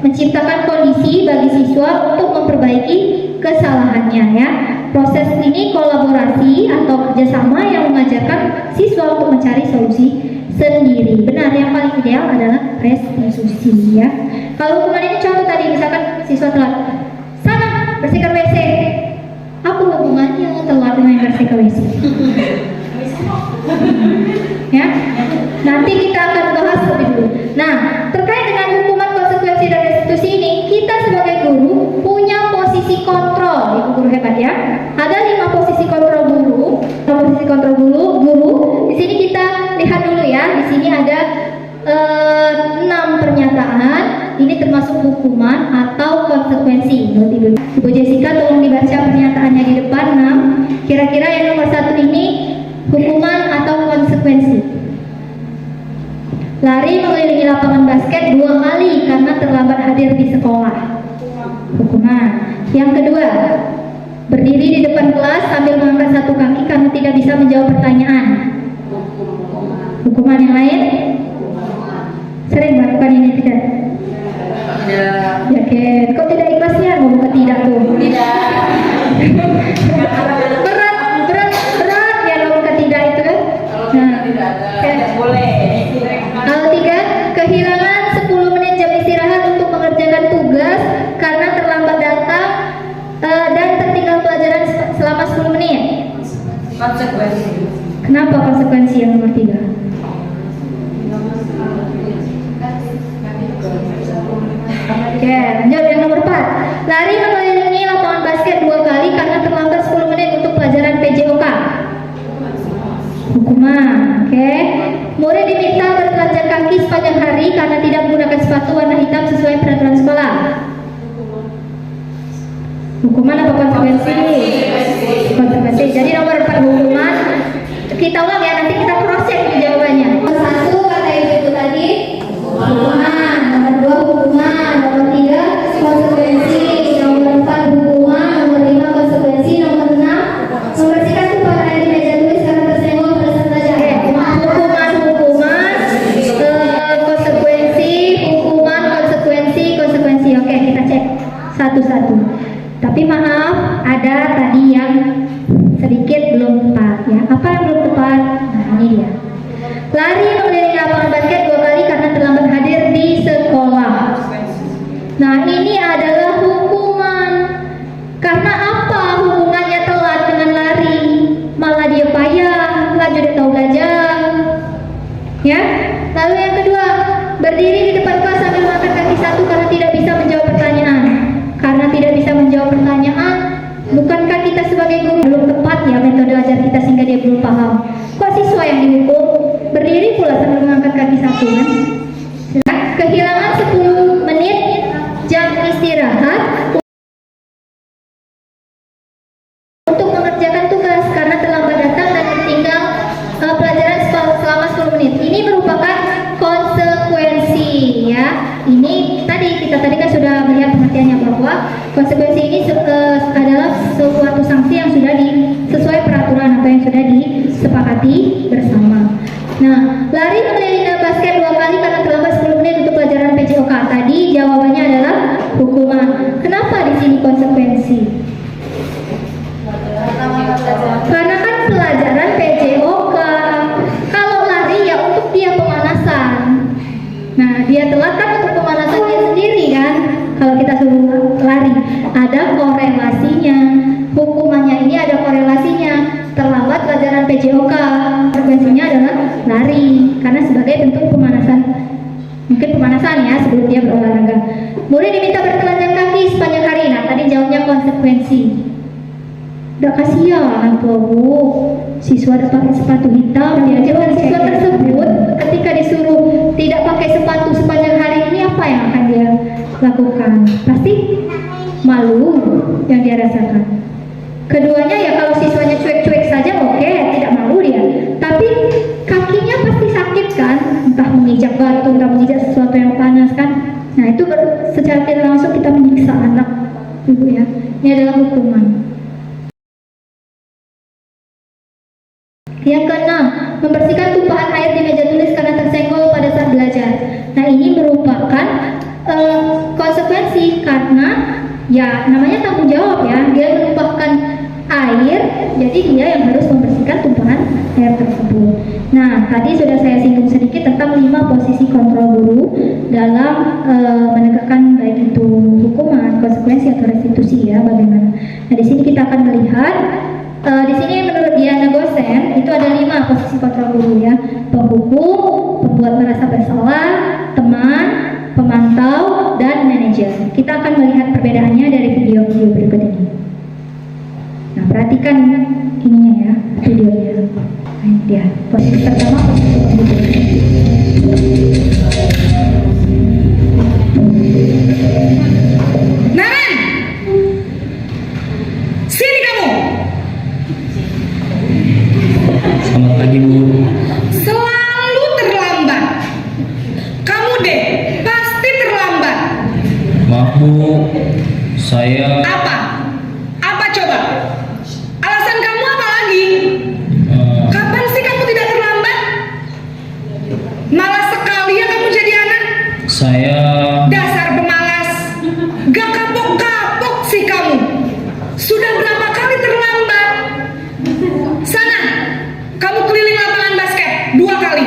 menciptakan kondisi bagi siswa untuk memperbaiki kesalahannya ya. Proses ini kolaborasi atau kerjasama yang mengajarkan siswa untuk mencari solusi sendiri. Benar, yang paling ideal adalah restitusi ya. Kalau hukuman ini contoh tadi, misalkan siswa telat, sana bersihkan WC. Apa hubungannya telat dengan bersihkan WC? Ya, nanti kita akan bahas lebih dulu. Nah, terkait dengan hukuman, konsekuensi dan restitusi ini, kita sebagai guru punya posisi kontrol. Ibu guru hebat ya. Ada 5 posisi kontrol guru. Posisi kontrol guru. Di sini kita lihat dulu ya. Di sini ada 6 pernyataan. Ini termasuk hukuman atau konsekuensi. Ibu Jessica tolong dibaca pernyataannya di depan 6. Kira-kira yang nomor 1 ini hukuman atau konsekuensi. Lari mengelilingi lapangan basket 2 kali karena terlambat hadir di sekolah. Hukuman. Yang kedua, berdiri di depan kelas sambil mengangkat 1 kaki karena tidak bisa menjawab pertanyaan. Hukuman yang lain? Sering melakukan ini tidak? Tidak. Yakin? Kok tidak ikhlasnya ngomong ke tidak tuh? Tidak. berat ya ngomong ke tidak itu kan? Nah, Tidak boleh. Hal 3, kehilangan 10 menit jam istirahat untuk mengerjakan tugas karena terlambat datang dan tertinggal pelajaran selama 10 menit. Konsekuensi. Kenapa konsekuensi yang nomor 3? Oke, lanjut yang nomor 4. Lari mengelilingi lapangan basket 2 kali karena terlambat 10 menit untuk pelajaran PJOK. Hukuman. Oke. Murid diminta bertelanjang kaki sepanjang hari karena tidak menggunakan sepatu warna hitam sesuai peraturan sekolah. Hukuman apa konsekuensi? Konsekuensi. Jadi nomor 4 hukuman. Kita ulang ya, nanti kita cross check jawabannya. Nomor 1 kata ibu tadi hukuman, nomor 2 hukuman, nomor 3 konsekuensi, nomor 4 hukuman, nomor 5 konsekuensi, nomor 6 membersihkan tumpahan air di meja tulis karena tersenggol pada saat belajar. Konsekuensi. Oke, kita cek satu-satu. Tapi maaf, ada tadi yang sedikit belum tepat ya. Apa yang belum tepat? Nah, ini dia. Lari mengelilingi lapangan basket 2 kali karena terlambat hadir di sekolah. Nah, ini adalah hukuman. Karena apa hubungannya telat dengan lari? Malah dia payah, laju dia tahu belajar. Ya. Lalu yang kedua, berdiri di depan kelas sambil mengangkat kaki satu karena tidak bisa menjawab pertanyaan. Karena tidak bisa menjawab pertanyaan, bukankah kita sebagai guru belum tepat ya metode ajar kita sehingga dia belum paham? Kok siswa yang dihukum berdiri pula sambil mengangkat kaki satu kan? Kehilangan 10 menit jam istirahat untuk mengerjakan tugas karena terlambat datang dan tertinggal pelajaran selama 10 menit. Ini merupakan konsekuensi ya. Ini kita tadi kan sudah melihat pengertiannya bahwa konsekuensi ini adalah suatu sanksi yang sudah sesuai peraturan atau yang sudah disepakati bersama. Nah, lari mengelilingi basket 2 kali karena terlambat 10 menit untuk pelajaran PJOK. Tadi jawabannya adalah hukuman. Kenapa di sini konsekuensi? Karena kan pelajaran PJOK. Kalau lari ya untuk dia pemanasan. Nah, dia telat kan untuk pemanasan dia sendiri kan. Kalau kita suruh lari, ada korelasinya. Hukumannya ini ada korelasinya. Terlambat pelajaran PJOK. Konsekuensinya adalah lari karena sebagai bentuk pemanasan. Mungkin pemanasan ya sebelum dia berolahraga. Murid diminta bertelanjang kaki sepanjang hari. Nah, tadi jawabnya konsekuensi. Udah kasihan tuh Bu, siswa ada pakai sepatu hitam, diajarkan siswa tersebut ketika disuruh tidak pakai sepatu sepanjang hari ini apa yang akan dia lakukan? Pasti malu yang dia rasakan. Keduanya ya kalau siswanya cuek-cuek saja oke, tidak malu dia. Tapi kakinya pasti sakit kan, entah menginjak batu, entah menginjak sesuatu yang panas kan. Nah itu secara tidak langsung kita menyiksa anak Ibu ya. Ini adalah hukuman. Yang keenam, membersihkan tumpahan air di meja tulis karena tersenggol pada saat belajar. Nah ini merupakan konsekuensi karena ya namanya tanggung jawab ya. Dia menumpahkan air, jadi dia yang harus membersihkan tumpahan air tersebut. Nah tadi sudah saya singgung sedikit tentang 5 posisi kontrol guru dalam menegakkan baik itu hukuman, konsekuensi atau restitusi ya bagaimana. Nah di sini kita akan melihat. Di sini menurut Diana Gosen itu ada 5 posisi kontrol guru ya: penghukum, pembuat merasa bersalah, teman, pemantau, dan manajer. Kita akan melihat perbedaannya dari video-video berikut ini. Nah perhatikan ininya ya videonya. Nah, ini dia posisi pertama, posisi penghukum. Naren, sini kamu. Selamat pagi Bu. Selalu terlambat. Kamu deh pasti terlambat. Maaf Bu, saya Apa? Apa coba? Alasan kamu apa lagi? Kapan sih kamu tidak terlambat? Malas sekali ya kamu jadi anak. saya Dasar pemalas. Gak kapok-kapok sih kamu. Sudah berapa kali terlambat? Sana, kamu keliling lapangan basket 2 kali.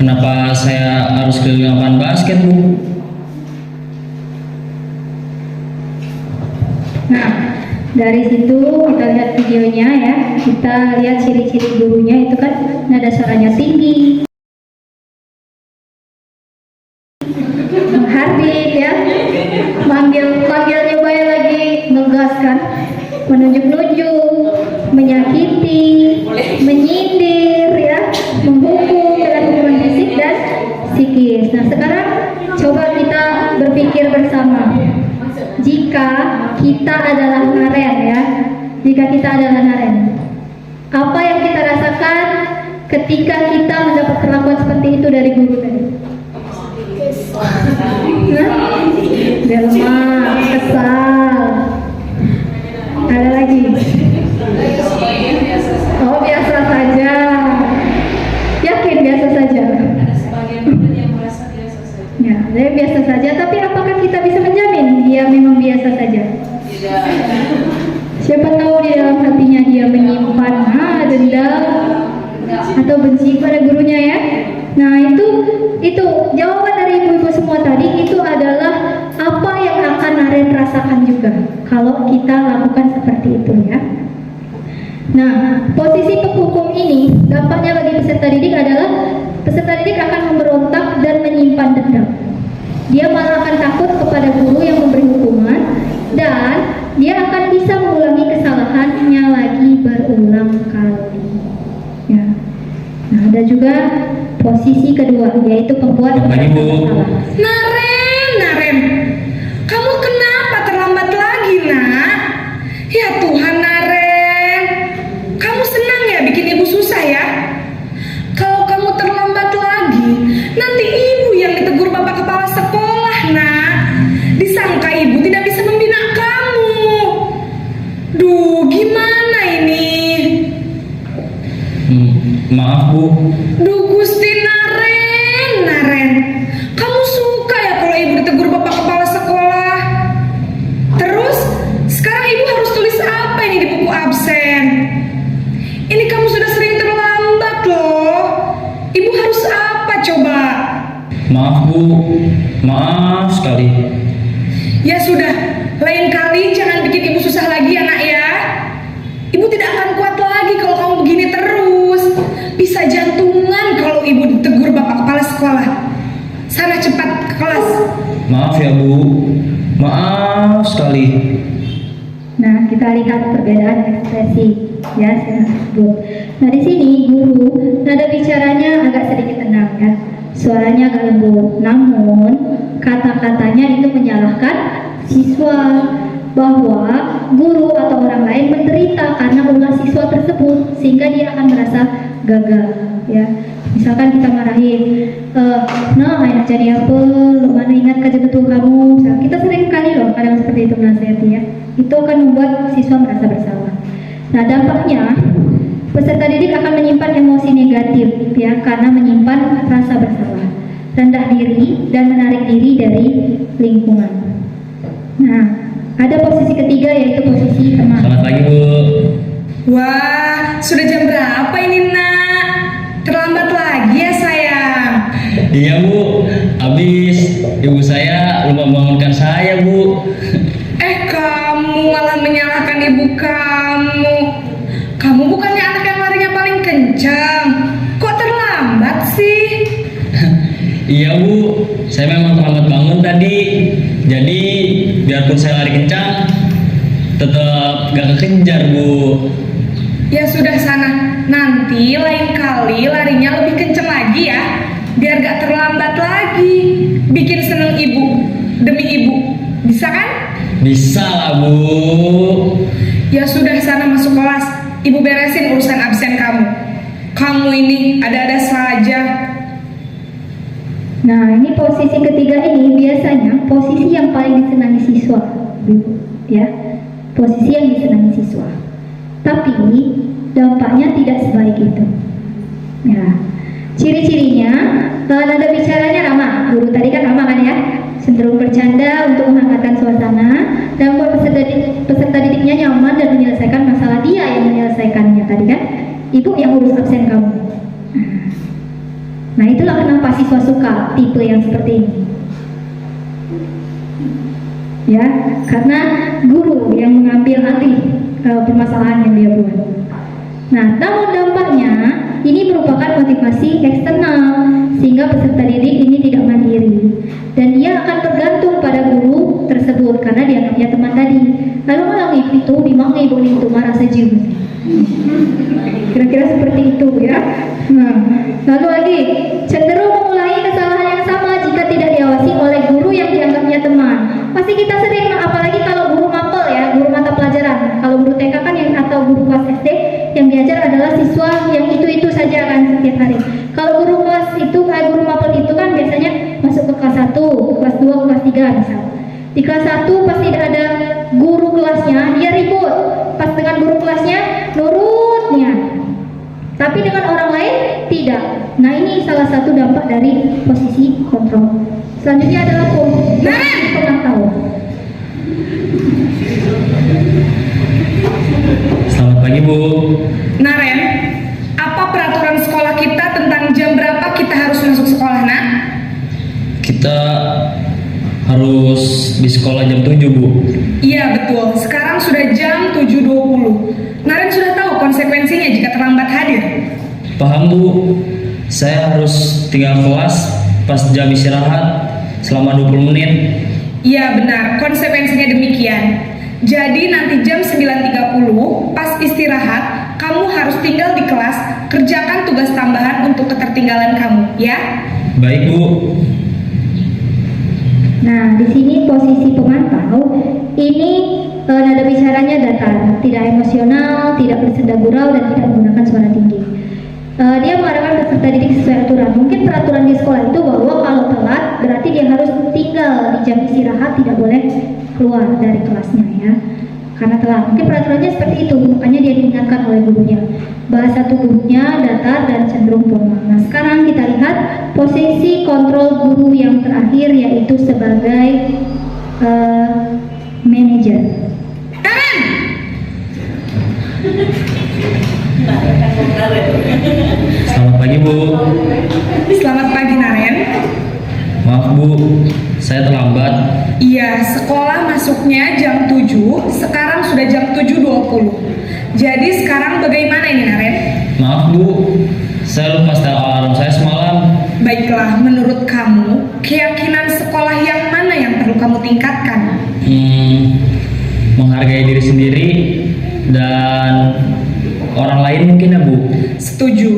kenapa saya harus keliling lapangan basket Bu? Nah, dari situ kita lihat videonya ya. Kita lihat ciri-ciri gurunya itu kan nada suaranya tinggi, menghardik ya. Panggilnya Bay lagi ngegas kan, menunjuk-nunjuk, menyakiti, menyindir ya, menghukum dengan hukuman fisik dan psikis. Nah sekarang coba kita berpikir bersama, jika kita adalah Naren ya, jika kita adalah Naren, apa yang kita rasakan ketika kita mendapat perlakuan seperti itu dari guru tadi? Lemah, kesal. Ada lagi? Oh biasa saja. Yakin biasa saja? Ya, saya biasa saja. Tapi apakah kita bisa menjamin dia memang biasa saja? Siapa tahu di dalam hatinya dia menyimpan dendam atau benci pada gurunya ya. Nah itu jawaban dari ibu-ibu semua tadi itu adalah apa yang akan Naren rasakan juga kalau kita lakukan seperti itu ya. Nah posisi penghukum ini dampaknya bagi peserta didik adalah peserta didik akan memberontak dan menyimpan dendam. Dia malah akan takut kepada guru yang memberi hukuman dan dia akan bisa mengulangi kesalahannya lagi berulang kali ya. Nah ada juga posisi kedua yaitu pembuat masalah. Naren, kamu kenapa terlambat lagi nak? Ya Tuhan Naren, kamu senang ya bikin ibu susah ya? Kalau kamu terlambat lagi, nanti ibu yang ditegur bapak kepala sekolah nak. Disangka ibu tidak bisa membina kamu. Duh, gimana ini? Maaf Bu. Duh Gusti Naren, kamu suka ya kalau ibu ditegur bapak kepala sekolah? Terus, sekarang ibu harus tulis apa ini di buku absen? Ini kamu sudah sering terlambat loh. Ibu harus apa coba? Maaf Bu. Maaf sekali. Ya sudah, lain kali jangan bikin ibu susah lagi ya nak ya. Ibu tidak akan kuat lagi kalau kamu begini terus. Bisa jantungan kalau ibu ditegur bapak kepala sekolah. Sana cepat ke kelas. Maaf ya Bu. Maaf sekali. Nah, kita lihat perbedaan ekspresi ya saya sebut. Nah, di sini guru nada bicaranya agak sedikit tenang ya. Suaranya agak lembut, namun kata-katanya itu menyalahkan siswa bahwa guru atau orang lain menderita karena ulah siswa tersebut sehingga dia akan merasa gagal ya. Misalkan kita marahin nah anak jadi apa, mana ingat kerja betul kamu. Misalkan, kita sering kali loh kadang seperti itu menasihati ya. Itu akan membuat siswa merasa bersalah. Nah dampaknya peserta didik akan menyimpan emosi negatif ya karena menyimpan rasa bersalah, rendah diri dan menarik diri dari lingkungan. Nah ada posisi ketiga yaitu posisi teman. Selamat pagi Bu. Wah, sudah jam berapa ini nak? Terlambat lagi ya sayang. Iya Bu. Habis ibu saya lupa membangunkan saya Bu. Kamu malah menyalahkan ibu kamu. Kamu bukannya anak yang larinya paling kencang. Kok terlambat sih? Iya Bu. Saya memang terlambat bangun tadi. Jadi biarpun saya lari kencang, tetap gak kekejar Bu. Ya sudah sana, nanti lain kali larinya lebih kenceng lagi ya, biar gak terlambat lagi. Bikin seneng ibu, demi ibu, bisa kan? Bisa lah Bu. Ya sudah sana masuk kelas, ibu beresin urusan absen kamu. Kamu ini ada-ada saja. Nah ini posisi ketiga ini biasanya posisi yang paling disenangi siswa ya, posisi yang disenangi siswa. Tapi dampaknya tidak sebaik itu. Ya, ciri-cirinya nada bicaranya ramah. Guru tadi kan ramah kan ya, cenderung bercanda untuk menghangatkan suasana dan membuat peserta didiknya nyaman dan menyelesaikan masalah dia yang menyelesaikannya tadi kan. Ibu yang urus absen kamu. Nah itulah kenapa siswa suka tipe yang seperti ini. Ya, karena guru yang mengambil alih permasalahan yang dia buat. Nah, namun dampaknya ini merupakan motivasi eksternal sehingga peserta didik ini tidak mandiri dan dia akan tergantung pada guru tersebut punya teman tadi. Lalu malam itu dimangai boleh itu marah saja. Kira-kira seperti itu ya. Nah, lalu lagi cenderung mengulangi kesalahan yang sama jika tidak diawasi oleh guru yang dianggapnya teman. Pasti kita sering, apalagi kalau guru mapel ya, guru mata pelajaran. Kalau guru TK kan yang atau guru kelas SD yang diajar adalah siswa yang itu saja kan setiap hari. Kalau guru kelas itu guru mapel itu kan biasanya masuk ke kelas 1, kelas 2, kelas 3 misal. Di kelas 1 pasti ada guru kelasnya, dia ribut. Pas dengan guru kelasnya nurutnya. Tapi dengan orang lain tidak. Nah, ini salah satu dampak dari posisi kontrol. Selanjutnya adalah pemantau. Selamat pagi Bu. Naren, apa peraturan sekolah kita tentang jam berapa kita harus masuk sekolah, nak? Kita harus di sekolah jam 7 Bu. Iya betul, sekarang sudah jam 7.20. Naren sudah tahu konsekuensinya jika terlambat hadir. Paham Bu, saya harus tinggal kelas pas jam istirahat selama 20 menit. Iya benar, konsekuensinya demikian. Jadi nanti jam 9.30 pas istirahat, kamu harus tinggal di kelas, kerjakan tugas tambahan untuk ketertinggalan kamu, ya? Baik Bu. Nah, di sini posisi pemantau ini nada bicaranya datar, tidak emosional, tidak bersenda gurau, dan tidak menggunakan suara tinggi. Dia mengarahkan peserta didik sesuai aturan. Mungkin peraturan di sekolah itu bahwa kalau telat berarti dia harus tinggal di jam istirahat, tidak boleh keluar dari kelasnya ya, karena telat. Mungkin peraturannya seperti itu, makanya dia diingatkan oleh gurunya. Bahasa tubuhnya datar dan cenderung formal. Nah, sekarang kita lihat posisi kontrol guru yang terakhir, yaitu sebagai manajer. Selamat pagi Bu. Selamat pagi Naren. Maaf Bu, saya terlambat. Iya, sekolah masuknya jam 7, sekarang sudah jam 7.20. Jadi sekarang bagaimana ini Naren? Maaf Bu, saya lupa setel alarm saya semalam. Baiklah, menurut kamu, keyakinan sekolah yang mana yang perlu kamu tingkatkan? Menghargai diri sendiri dan orang lain mungkin ya Bu. Setuju.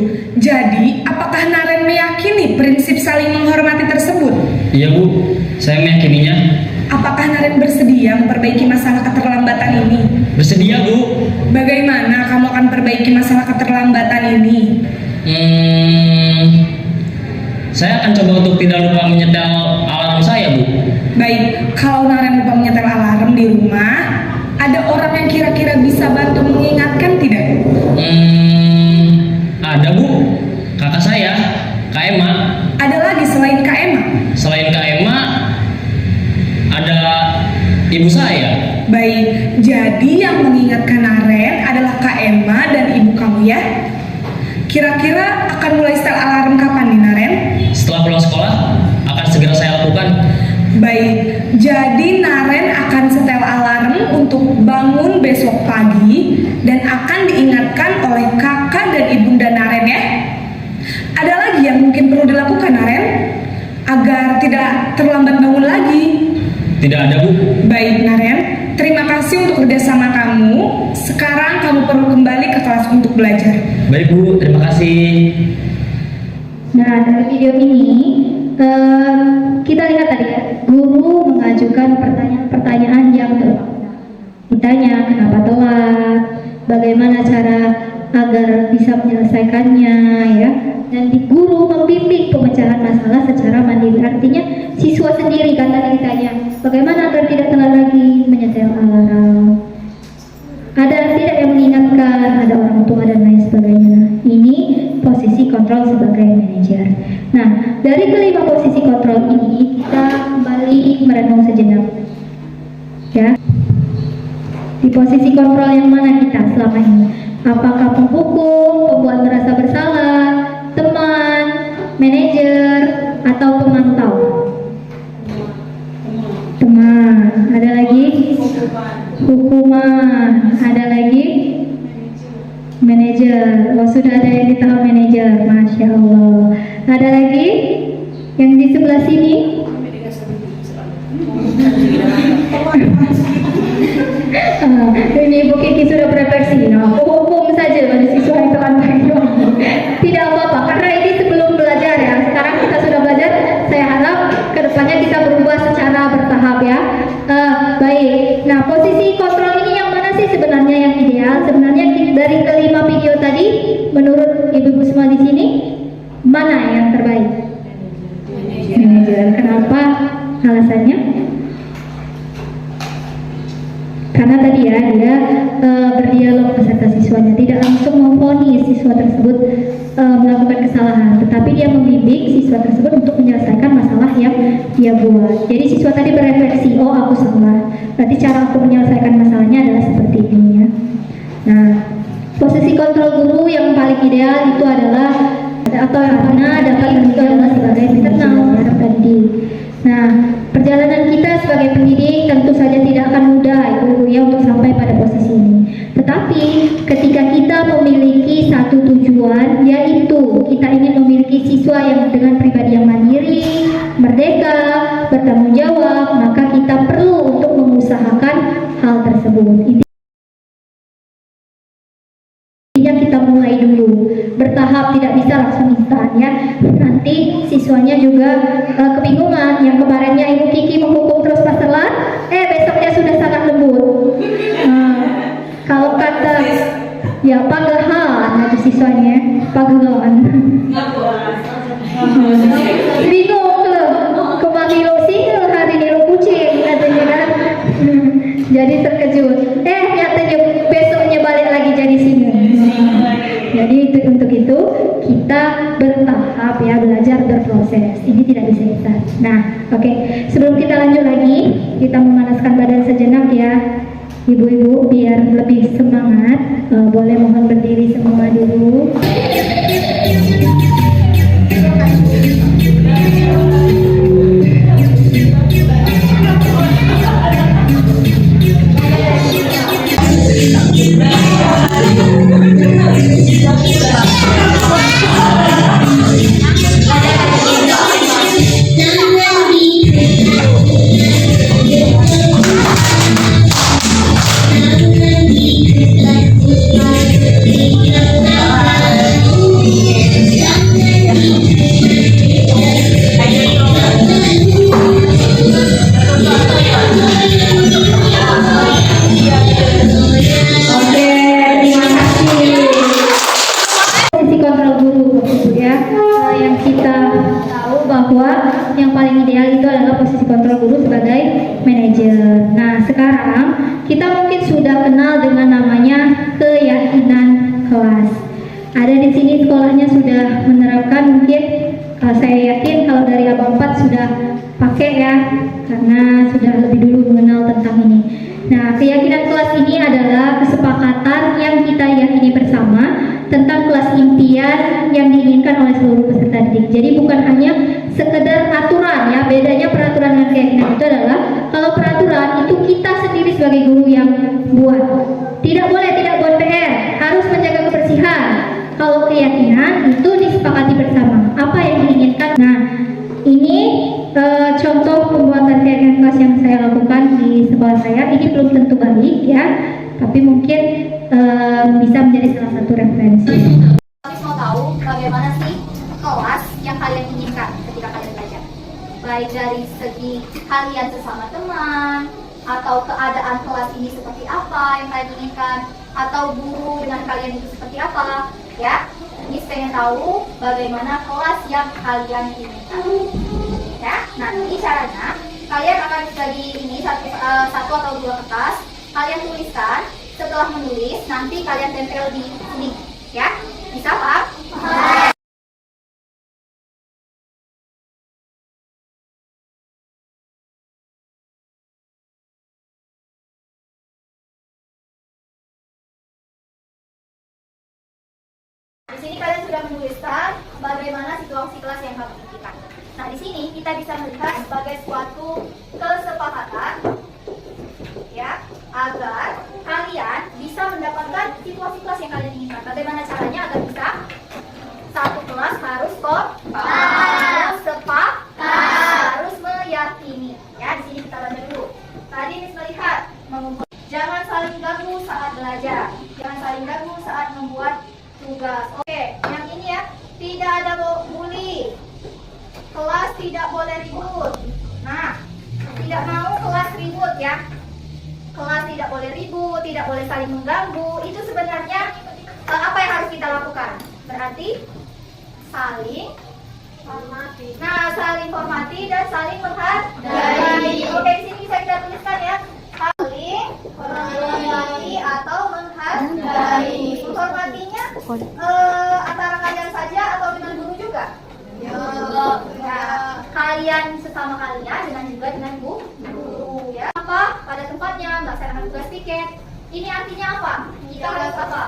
Jadi, apakah Naren meyakini prinsip saling menghormati tersebut? Iya Bu, saya meyakininya. Apakah Naren bersedia memperbaiki masalah keterlambatan ini? Bersedia Bu. Bagaimana kamu akan perbaiki masalah keterlambatan ini? Saya akan coba untuk tidak lupa menyetel alarm saya Bu. Baik, kalau Naren lupa menyetel alarm di rumah, ada orang yang kira-kira bisa bantu mengingatkan tidak? Ada Bu, kakak saya, Kak Emma. Ada lagi selain Kak Emma? Selain Kak Emma, ada ibu saya. Baik, jadi yang mengingatkan Naren adalah Kak Emma dan ibu kamu ya? Kira-kira akan mulai setel alarm kapan nih Naren? Setelah pulang sekolah, akan segera saya lakukan. Baik, jadi Naren akan setel alarm untuk bangun besok pagi dan akan diingatkan oleh kakak dan ibunda Naren ya. Ada lagi yang mungkin perlu dilakukan Naren agar tidak terlambat bangun lagi? Tidak ada Bu. Baik Naren, terima kasih untuk kerjasama kamu. Sekarang kamu perlu kembali ke kelas untuk belajar. Baik Bu, terima kasih. Nah, dari video ini kita lihat tadi ya, guru mengajukan pertanyaan yang bermakna. Ditanya kenapa telat, bagaimana cara agar bisa menyelesaikannya ya, dan di guru membimbing pemecahan masalah secara mandiri. Artinya siswa sendiri kan tadi ditanya bagaimana agar tidak telat lagi menyetel alarm, ada tidak yang mengingatkan, ada orang tua dan lain sebagainya. Ini posisi kontrol sebagai manajer. Nah, dari kelima posisi kontrol ini kita kembali merenung sejenak ya, di posisi kontrol yang mana kita selama ini? Apakah penghukum, pembuat merasa bersalah, teman, manajer, atau pemantau? Teman. Ada lagi? Hukuman. Ada lagi? Manajer. Oh, sudah ada yang di tahap manajer. Masya Allah. Ada lagi? Yang di sebelah sini? Ini sudah berefleksi. Nah, hukum saja bagi siswa yang terlambat. Tidak apa-apa, karena ini sebelum belajar ya. Sekarang kita sudah belajar. Saya harap kedepannya kita berubah secara bertahap ya. Baik. Nah, posisi kontrol ini yang mana sih sebenarnya yang ideal? Sebenarnya dari kelima video tadi, menurut ibu-ibu semua di sini, mana yang terbaik? Manajer. Kenapa? Alasannya? Karena tadi ya dia berdialog beserta siswanya, tidak langsung memvonis siswa tersebut melakukan kesalahan, tetapi dia membimbing siswa tersebut untuk menyelesaikan masalah yang dia buat. Jadi siswa tadi berefleksi, oh aku salah, berarti cara aku menyelesaikan masalahnya adalah seperti ini ya. Nah, posisi kontrol guru yang paling ideal itu adalah atau yang mana dapat menunjukkan sebagai internal terdidik. Nah, perjalanan kita sebagai pendidik tentu saja tidak akan mudah ibu-ibu ya untuk sampai pada posisi ini. Tetapi ketika kita memiliki satu tujuan, yaitu kita ingin memiliki siswa yang dengan pribadi yang mandiri, merdeka, bertanggung jawab, maka kita perlu untuk mengusahakan hal tersebut. Kita mulai dulu bertahap, tidak bisa langsung instan ya, nanti siswanya juga kebingungan. Yang kemarinnya Ibu Kiki menghukum terus pas telat, besoknya sudah sangat lembut. Kalau kata ya pagahan aja siswanya, pagahan bingung loh, kembali lo single hari ini lo kucing katanya kan. Jadi terkejut, nyatanya besoknya balik lagi jadi single. Jadi untuk itu kita bertahap ya, belajar berproses. Ini tidak bisa instan. Nah, oke. Sebelum kita lanjut lagi, kita memanaskan badan sejenak ya, ibu-ibu, biar lebih semangat. Boleh mohon berdiri semua dulu. Saya yakin kalau dari Abang 4 sudah pakai ya, karena sudah lebih dulu mengenal tentang ini. Nah, keyakinan kelas ini adalah kesepakatan yang kita yakini bersama tentang kelas impian yang diinginkan oleh seluruh peserta didik. Jadi bukan hanya sekedar aturan ya, bedanya peraturan dan keyakinan itu adalah kalau peraturan itu kita sendiri sebagai guru yang buat. Tidak boleh tidak buat PR, harus menjaga kebersihan. Kalau keyakinan itu disepakati bersama, apa yang diinginkan. Nah, ini contoh pembuatan keyakinan kelas yang saya lakukan di sekolah saya. Ini belum tentu baik ya, tapi mungkin bisa menjadi salah satu referensi. Kami mau tahu bagaimana sih kelas yang kalian inginkan ketika kalian belajar, baik dari segi kalian sesama teman, atau keadaan kelas ini seperti apa yang kalian inginkan, atau guru dengan kalian itu seperti apa ya. Ini pengen tahu bagaimana kelas yang kalian inginkan ya. Nanti caranya kalian akan bagi ini satu atau dua kertas, kalian tuliskan. Setelah menulis nanti kalian tempel di sini ya. Bisa Pak? Di sini kalian sudah menuliskan bagaimana situasi kelas yang kami inginkan. Nah, di sini kita bisa melihat sebagai suatu kesepakatan ya, agar kalian bisa mendapatkan situasi kelas yang kalian inginkan. Bagaimana caranya agar bisa satu kelas harus harus sepakat, harus meyakini. Ya, di sini kita baca dulu. Tadi Miss melihat Jangan saling ganggu saat belajar. Jangan saling ganggu saat membuat tugas. Oke, yang ini ya. Tidak ada bully. Kelas tidak boleh ribut. Nah, tidak mau kelas ribut ya. Kelas tidak boleh ribut, tidak boleh saling mengganggu. Itu sebenarnya apa yang harus kita lakukan? Berarti saling hormati. Nah, saling hormati dan saling menghargai. Oke, di sini bisa kita tuliskan ya. Saling hormati atau menghargai. Menghormatinya antara kalian saja atau dengan guru juga? Ya, kalian sesama kalian dengan guru ya. Apa? Pada tempatnya melaksanakan tugas piket. Ini artinya apa? Kita harus apa?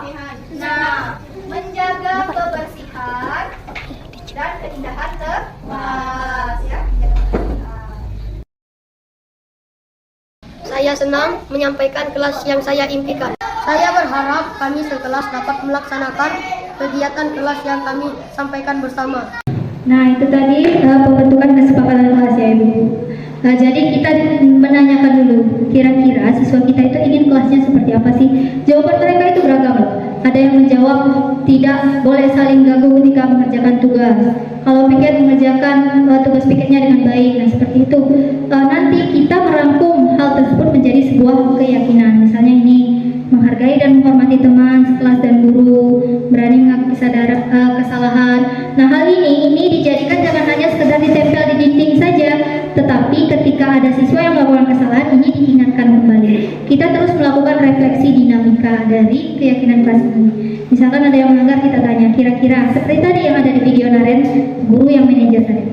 Nah, menjaga kebersihan dan keindahan kelas ya. Saya senang menyampaikan kelas yang saya impikan. Saya berharap kami sekelas dapat melaksanakan kegiatan kelas yang kami sampaikan bersama. Nah, itu tadi pembentukan kesepakatan kelas ya Ibu. Nah, jadi kita menanyakan dulu, kira-kira siswa kita itu ingin kelasnya seperti apa sih? Jawaban mereka itu beragam loh. Ada yang menjawab tidak boleh saling ganggu ketika mengerjakan tugas. Kalau piket mengerjakan tugas piketnya dengan baik. Nah, seperti itu. Nanti kita merangkum hal tersebut menjadi sebuah keyakinan. Misalnya ini, menghargai dan menghormati teman, sekelas dan guru, berani mengakui kesalahan. Nah, hal ini dijadikan jangan hanya sekedar ditempel di dinding saja, tetapi ketika ada siswa yang melakukan kesalahan, ini diingatkan kembali. Kita terus melakukan refleksi dinamika dari keyakinan kelas ini. Misalkan ada yang melanggar, kita tanya, kira-kira seperti tadi yang ada di video Naren, guru yang manajer tadi.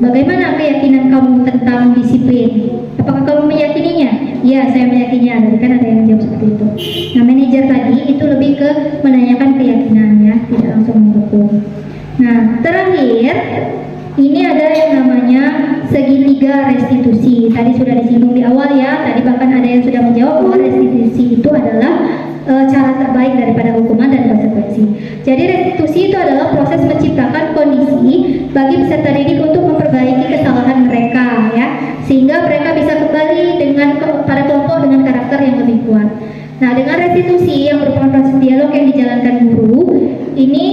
Bagaimana keyakinan kamu tentang disiplin? Apakah kamu meyakininya? Ya, saya meyakininya. Tadi kan ada yang jawab seperti itu. Nah, manajer tadi itu lebih ke menanyakan keyakinan ya, tidak langsung menghukum. Nah, terakhir ini ada yang namanya segitiga restitusi. Tadi sudah disinggung di awal ya. Tadi bahkan ada yang sudah menjawab bahwa restitusi itu adalah cara terbaik daripada hukuman dan konsekuensi. Jadi restitusi itu adalah proses menciptakan kondisi bagi peserta didik untuk memperbaiki kesalahan mereka ya, sehingga mereka bisa kembali pada kelompok dengan karakter yang lebih kuat. Nah, dengan restitusi yang merupakan proses dialog yang dijalankan guru, ini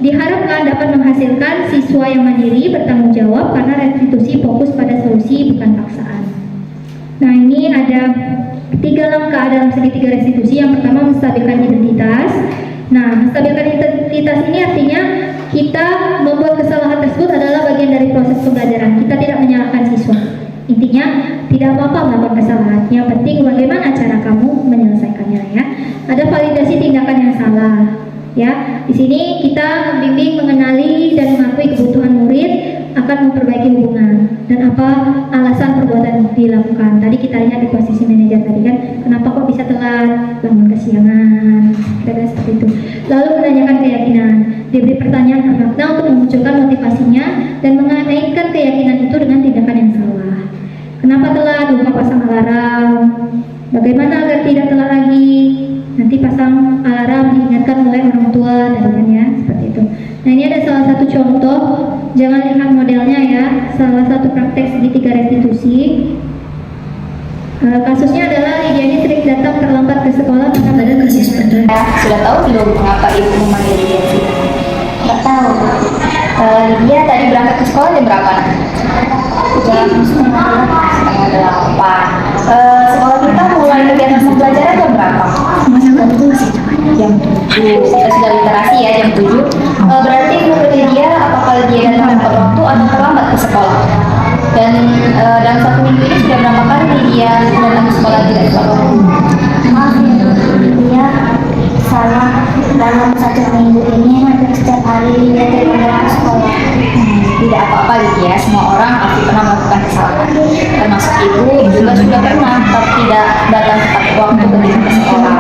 diharapkan dapat menghasilkan siswa yang mandiri, bertanggung jawab, karena restitusi fokus pada solusi bukan paksaan. Nah, ini ada 3 langkah dalam segitiga restitusi. Yang pertama, menstabilkan identitas. Nah, menstabilkan identitas ini artinya kita membuat kesalahan tersebut adalah bagian dari proses pembelajaran. Kita tidak menyalahkan siswa. Intinya, tidak apa-apa melakukan kesalahan. Yang penting bagaimana cara kamu menyelesaikannya ya. Ada validasi tindakan yang salah. Ya, di sini kita membimbing, mengenali dan mengakui kebutuhan murid akan memperbaiki hubungan dan apa alasan perbuatan dilakukan. Tadi kita lihat di posisi manajer tadi kan, kenapa kok bisa telat, bangun kesiangan, kira-kira seperti itu. Lalu menanyakan keyakinan, diberi pertanyaan bermakna untuk memunculkan motivasinya dan mengaitkan keyakinan itu dengan tindakan yang salah. Kenapa telat? Lupa pasang alarm. Bagaimana agar tidak telat lagi? Nanti pasang alarm diingatkan oleh orang tua dan ya, seperti itu. Nah, ini ada salah satu contoh, jangan lihat modelnya ya, salah satu praktek segitiga restitusi. Kasusnya adalah Lydia ini sering datang terlambat ke sekolah karena badan kerja. Sudah tahu belum mengapa ibu memanggil Lydia sih? Nggak tahu. Lydia tadi berangkat ke sekolah jam berapa? Jam 7:30. Sekolah kita mulai kegiatan pembelajaran jam berapa? Jam 7. Kita sudah literasi ya, jam 7. Berarti menurut Lydia, apakah Lydia datang tepat waktu atau terlambat ke sekolah? Dan dalam 1 minggu ini sudah berapa kali Lydia datang ke sekolah tidak tepat waktu? Maaf ya, Lydia salah. Dalam 1 minggu ini hampir setiap hari Lydia tidak ke sekolah. Tidak apa-apa Lydia, semua orang pasti pernah melakukan kesalahan. Termasuk ibu juga sudah pernah tidak datang tepat waktu ketika ke sekolah.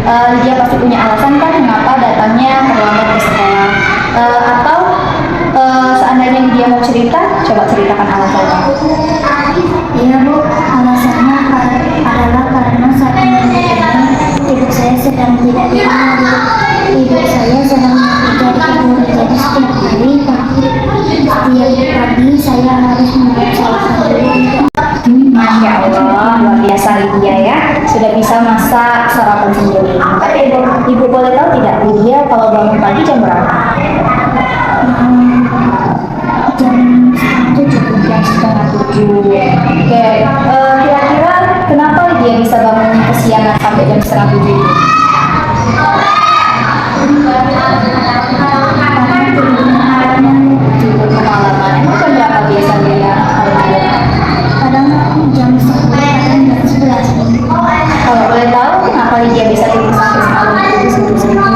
Lydia pasti punya alasan kan mengapa datangnya terlambat ke sekolah. Atau seandainya Lydia mau cerita, coba ceritakan alasannya. Iya Bu, alasannya adalah karena saat ini ibu saya sedang tidak di rumah. Ibu saya sedang bekerja di kebun, jadi setiap hari pagi saya harus mempersiapkan diri. Masya Allah, luar biasa ibu bahagia ya, sudah bisa masak sarapan sendiri. Tapi ibu boleh tahu tidak, Lydia kalau bangun pagi jam berapa? Jam 6:30. Oke, kira-kira kenapa Lydia bisa bangun kesiangan sampai jam 6:30? Kemalaman. Emang jam berapa biasanya ya? Kadang jam 10, kadang jam 11. Kalau boleh tahu kenapa Lydia bisa tidur sampai semalam itu sebelum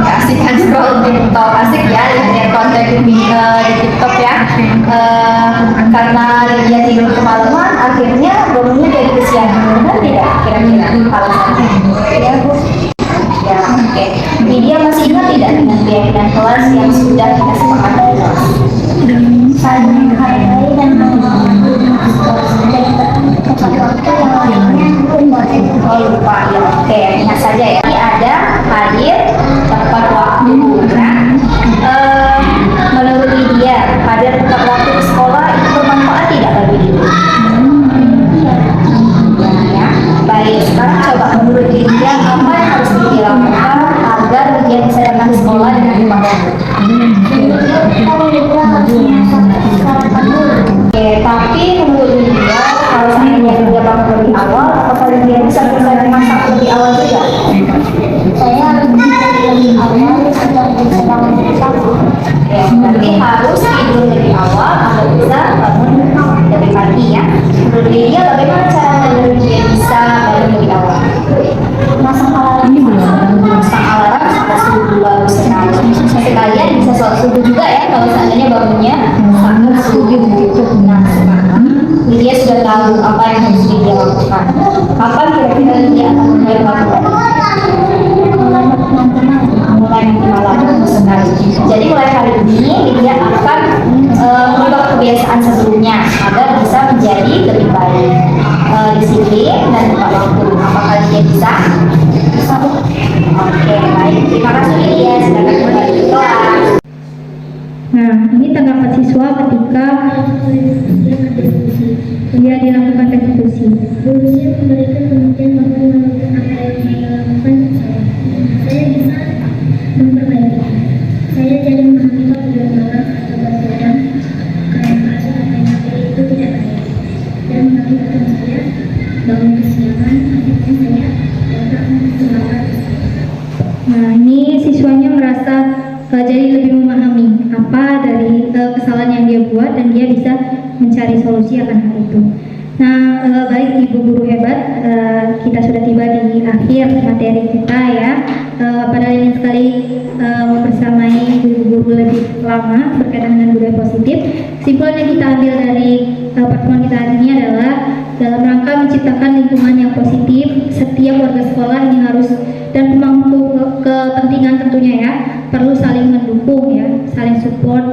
Asik scroll TikTok, asik ya lihat konten di TikTok ya. Karena Lydia tidur kemalaman, akhirnya bangunnya jadi kesiangan. Benar tidak kira-kira alasannya? Ya Bu. Ya, oke. Lydia masih ingat tidak dengan keyakinan kelas yang sudah kita sepakati di kelas? Saling menghargai dan menghormati dan tepat waktu yang lainnya Oh lupa ya, oke ingat saja ya. Ini ada hadir tepat waktu ya. Menurut Lydia, hadir tepat waktu di sekolah itu bermanfaat tidak bagi Lydia? Ya, baik. Sekarang coba menurut Lydia apa yang harus Lydia lakukan agar Lydia bisa datang ke sekolah dengan tepat waktu? Oke, tapi menurut Lydia kalau seandainya Lydia bangun lebih awal, apakah Lydia bisa selesai masak lebih awal juga? saya lebih awal sudah bisa bangun pagi. Ya, berarti harus tidur lebih awal agar bisa bangun lebih pagi ya. Menurut Lydia bagaimana cara Lydia bisa bangun lebih awal? Masang alarm. Masang alarm sampai subuh bagus sekali. Sekalian bisa sholat subuh juga ya kalau seandainya bangunnya sangat subuh. Nah, sekarang Lydia sudah tahu apa yang harus Lydia lakukan. Kapan kira-kira Lydia akan mulai melakukan? Mulai nanti malam sekali. Jadi mulai hari ini Lydia akan mengubah kebiasaan sebelumnya agar bisa menjadi lebih baik, disiplin dan tepat waktu. Apakah Lydia bisa? Bisa. Oke, baik. Terima kasih Lydia. Silakan mulai di kelas. Nah, ini tanggapan siswa ketika dia dilakukan eksekusi. Gurunya memberikan pengertian bahwa melakukan apa yang saya lakukan salah. Saya bisa memperbaiki. Saya jadi memahami kalau tidur malam atau begadang karena merasa apa yang saya itu tidak baik. Dan mengakibatkan saya bangun kesiangan, akhirnya saya dapat semangat. Nah, ini siswanya merasa jadi lebih memahami apa dari kesalahan yang dia buat dan dia bisa mencari solusi akan hal itu. Nah, baik Ibu guru hebat, kita sudah tiba di akhir materi kita ya. Padahal ingin sekali membersamai guru-guru lebih lama berkaitan dengan budaya positif. Kesimpulan yang kita ambil dari pertemuan kita hari ini adalah dalam rangka menciptakan lingkungan yang positif, setiap warga sekolah ini harus dan pemangku kepentingan tentunya ya perlu saling mendukung ya, saling support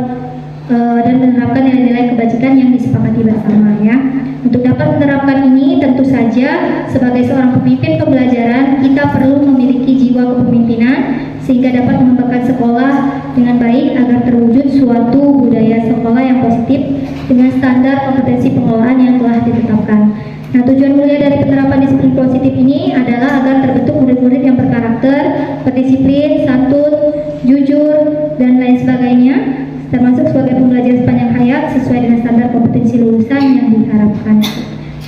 dan menerapkan nilai-nilai kebajikan yang disepakati bersama ya. Untuk dapat menerapkan ini tentu saja sebagai seorang pemimpin pembelajaran kita perlu memiliki jiwa kepemimpinan sehingga dapat mengembangkan sekolah dengan baik agar terwujud suatu budaya sekolah yang positif dengan standar kompetensi pengelolaan yang telah ditetapkan. Nah, tujuan mulia dari penerapan disiplin positif ini adalah agar terbentuk murid-murid yang berkarakter, berdisiplin, santun, jujur, dan lain sebagainya, termasuk sebagai pembelajar sepanjang hayat sesuai dengan standar kompetensi lulusan yang diharapkan.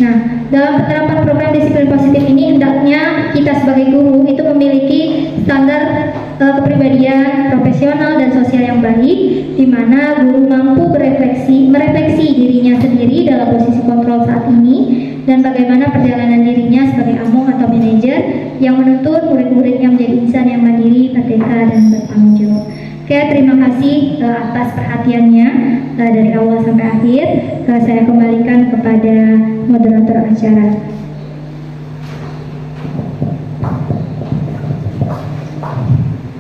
Nah, dalam penerapan program disiplin positif ini hendaknya kita sebagai guru itu memiliki standar kepribadian profesional dan sosial yang baik, di mana guru mampu merefleksi dirinya sendiri dalam posisi kontrol saat ini dan bagaimana perjalanan dirinya sebagai among atau manajer yang menuntut murid-muridnya menjadi insan yang mandiri, merdeka, dan bertanggung jawab. Oke, terima kasih atas perhatiannya dari awal sampai akhir. Saya kembalikan kepada moderator acara.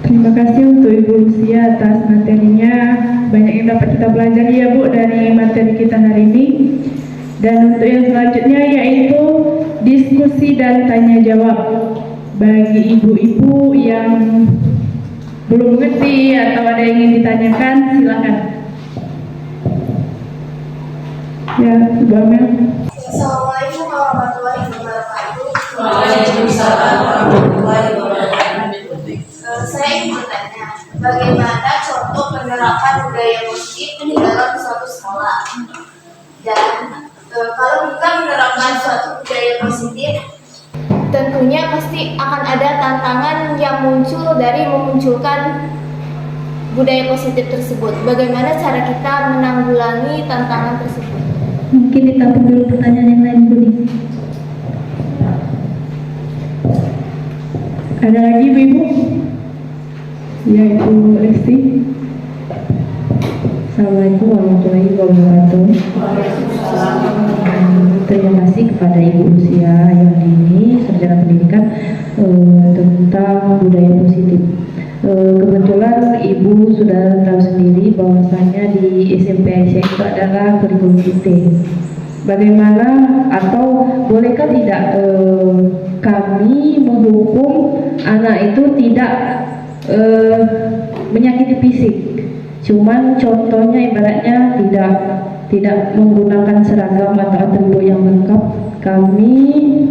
Terima kasih untuk Ibu Lucia atas materinya. Banyak yang dapat kita pelajari ya Bu dari materi kita hari ini. Dan untuk yang selanjutnya yaitu diskusi dan tanya jawab. Bagi ibu-ibu yang belum mengerti atau ada yang ingin ditanyakan, silakan. Ya, Ibu Amel. Assalamualaikum warahmatullahi wabarakatuh. Waalaikumsalam warahmatullahi wabarakatuh. Saya ingin bertanya, bagaimana contoh penerapan budaya positif di dalam suatu sekolah? Dan kalau kita menerapkan suatu budaya positif, tentunya pasti akan ada tantangan yang muncul dari memunculkan budaya positif tersebut. Bagaimana cara kita menanggulangi tantangan tersebut? Mungkin ditampung dulu pertanyaan yang lain, Bu. Ada lagi Ibu? Ya, Ibu Lesti. Assalamualaikum warahmatullahi wabarakatuh. Terima kasih kepada Ibu Lucia yang ini sarjana pendidikan tentang budaya positif. Kebetulan Ibu sudah tahu sendiri bahwasanya di SMP Aisyah itu adalah kurikulum vitae. Bagaimana atau bolehkah tidak kami menghukum anak itu tidak menyakiti fisik? Cuman contohnya ibaratnya tidak menggunakan seragam atau atribut yang lengkap. Kami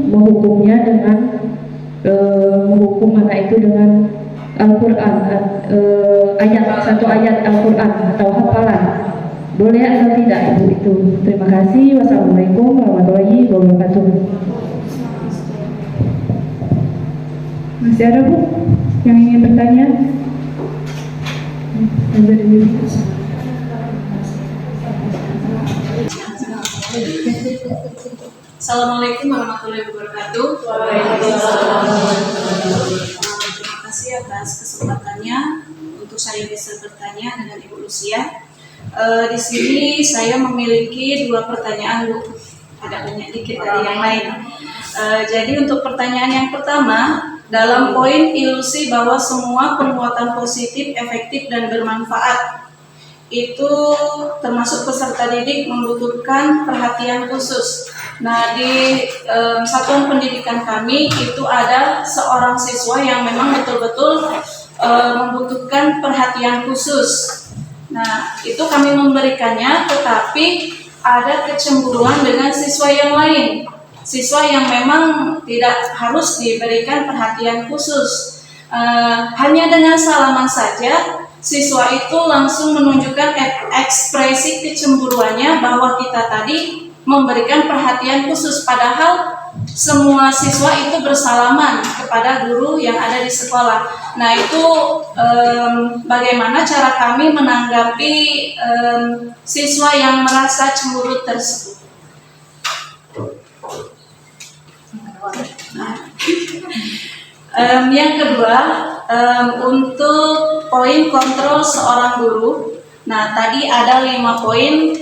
menghukumnya dengan menghukum anak itu dengan Al-Quran, satu ayat Al-Quran atau hafalan. Boleh atau tidak Ibu itu? Terima kasih. Wassalamualaikum warahmatullahi wabarakatuh. Masih ada Bu yang ingin bertanya? Assalamualaikum warahmatullahi wabarakatuh. Terima kasih atas kesempatannya untuk saya bisa bertanya dengan Ibu Lucia. Di sini saya memiliki 2 pertanyaan, Bu. Ada banyak dikit dari yang lain. Jadi untuk pertanyaan yang pertama, dalam poin ilusi bahwa semua perbuatan positif, efektif, dan bermanfaat itu termasuk peserta didik membutuhkan perhatian khusus. Nah, di satuan pendidikan kami itu ada seorang siswa yang memang betul-betul membutuhkan perhatian khusus. Nah, itu kami memberikannya, tetapi ada kecemburuan dengan siswa yang lain. Siswa yang memang tidak harus diberikan perhatian khusus. Hanya dengan salaman saja, siswa itu langsung menunjukkan ekspresi kecemburuannya bahwa kita tadi memberikan perhatian khusus. Padahal semua siswa itu bersalaman kepada guru yang ada di sekolah. Nah, itu bagaimana cara kami menanggapi siswa yang merasa cemburu tersebut? Yang kedua, untuk poin kontrol seorang guru. Nah, tadi ada 5 poin,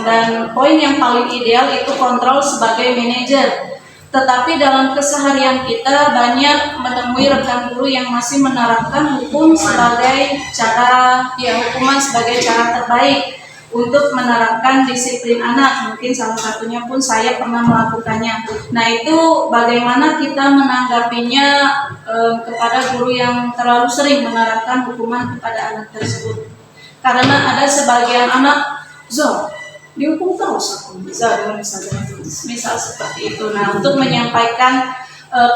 dan poin yang paling ideal itu kontrol sebagai manajer. Tetapi dalam keseharian kita banyak menemui rekan guru yang masih menerapkan hukuman sebagai cara terbaik untuk menerapkan disiplin anak. Mungkin salah satunya pun saya pernah melakukannya. Nah, itu bagaimana kita menanggapinya kepada guru yang terlalu sering menerapkan hukuman kepada anak tersebut. Karena ada sebagian anak, dihukum terus aku, misal seperti itu. Nah, untuk menyampaikan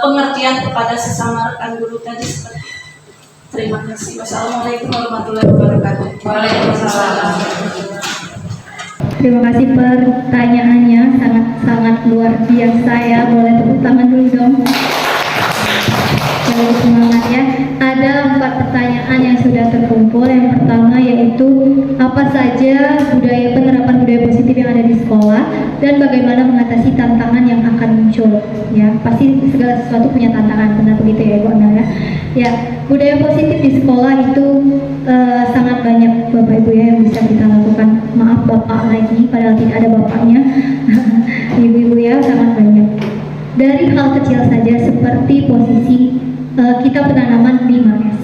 pengertian kepada sesama rekan guru tadi seperti itu. Terima kasih. Wassalamualaikum warahmatullahi wabarakatuh. Waalaikumsalam. Terima kasih pertanyaannya, sangat luar biasa ya. Boleh tepuk tangan dulu dong. Terlalu semangat ya. Ada 4 pertanyaan yang sudah terkumpul. Yang pertama yaitu apa saja penerapan budaya positif yang ada di sekolah dan bagaimana mengatasi tantangan yang akan muncul. Ya, pasti segala sesuatu punya tantangan, benar begitu ya Ibu Ana ya. Ya, budaya positif di sekolah itu sangat banyak Bapak Ibu ya yang bisa kita lakukan. Maaf Bapak lagi, padahal tidak ada bapaknya. Ibu-ibu ya, sangat banyak. Dari hal kecil saja seperti posisi kita penanaman 5S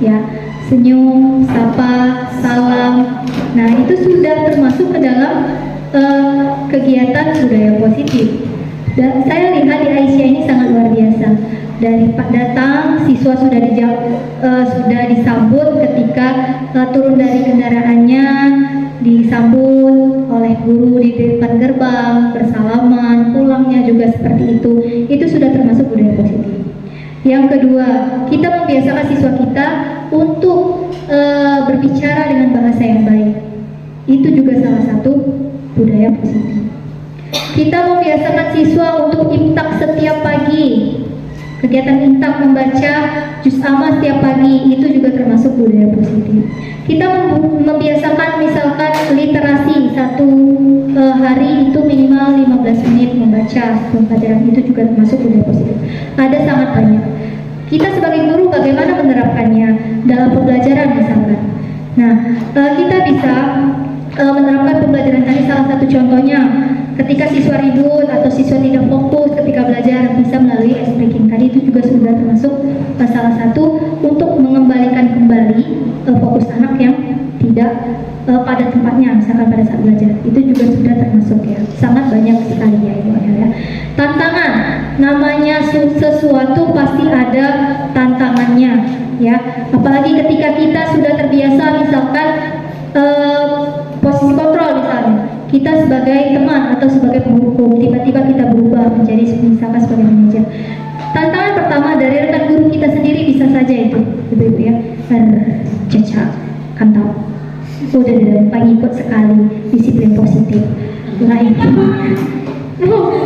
ya, senyum, sapa, salam. Nah, itu sudah termasuk ke dalam kegiatan budaya positif. Dan saya lihat di Aisyah ini sangat luar biasa. Dari datang, siswa sudah disambut ketika turun dari kendaraannya, disambut oleh guru di depan gerbang, bersalaman, pulangnya juga seperti itu sudah termasuk budaya positif. Yang kedua, kita membiasakan siswa kita untuk berbicara dengan bahasa yang baik. Itu juga salah satu budaya positif. Kita membiasakan siswa untuk imtak setiap pagi. Kegiatan imtak membaca juz amma setiap pagi itu juga termasuk budaya positif. Kita membiasakan misalkan literasi satu hari itu minimal 15 menit membaca pelajaran, itu juga termasuk budaya positif. Ada sangat banyak. Kita sebagai guru bagaimana menerapkannya dalam pembelajaran misalkan. Nah, kita bisa menerapkan pembelajaran tadi, salah satu contohnya ketika siswa ribut atau siswa tidak fokus ketika belajar bisa melalui ice breaking tadi, itu juga sudah termasuk salah satu untuk mengembalikan kembali fokus anak yang tidak pada tempatnya misalkan pada saat belajar, itu juga sudah termasuk ya. Sangat banyak sekali ya Ibu ya. Tantangan, namanya sesuatu pasti ada tantangannya ya, apalagi ketika kita sudah terbiasa misalkan posisi kontrol misalnya, kita sebagai teman atau sebagai penghukum tiba-tiba kita berubah menjadi misalkan sebagai manajer. Tantangan pertama dari rekan guru kita sendiri bisa saja itu Ibu-ibu ya, Caca kantau udah pengikut sekali disiplin positif. Nah itu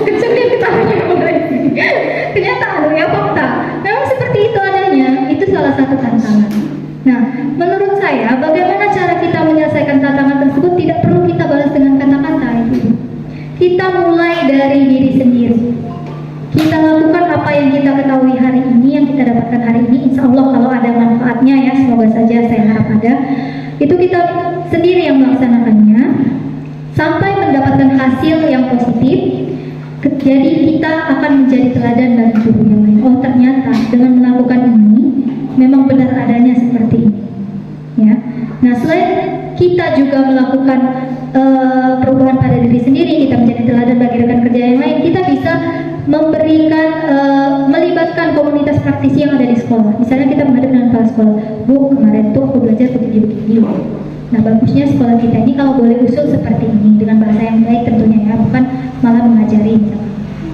kecilnya ketawanya kenyataan ya, fakta memang seperti itu adanya, itu salah satu tantangan. Nah, menurut saya bagaimana cara kita menyelesaikan tantangan tersebut tidak perlu kita balas dengan kata-kata itu. Kita mulai dari diri sendiri. Kita lakukan apa yang kita ketahui hari ini, yang kita dapatkan hari ini, insya Allah kalau ada manfaatnya ya, semoga saja, saya harap ada. Itu kita sendiri yang melaksanakannya sampai mendapatkan hasil yang positif. Jadi kita akan menjadi teladan bagi guru yang lain. Oh ternyata dengan melakukan ini memang benar adanya seperti ini ya. Nah selain kita juga melakukan perubahan pada diri sendiri, kita menjadi teladan bagi rekan kerja yang lain, kita bisa memberikan melibatkan komunitas praktisi yang ada di sekolah. Misalnya kita menghadap dengan kepala sekolah, Bu kemarin tuh aku belajar begini-begini. Nah bagusnya sekolah kita ini kalau boleh usul seperti ini dengan bahasa yang baik tentunya ya, bukan malah mengajari misalkan,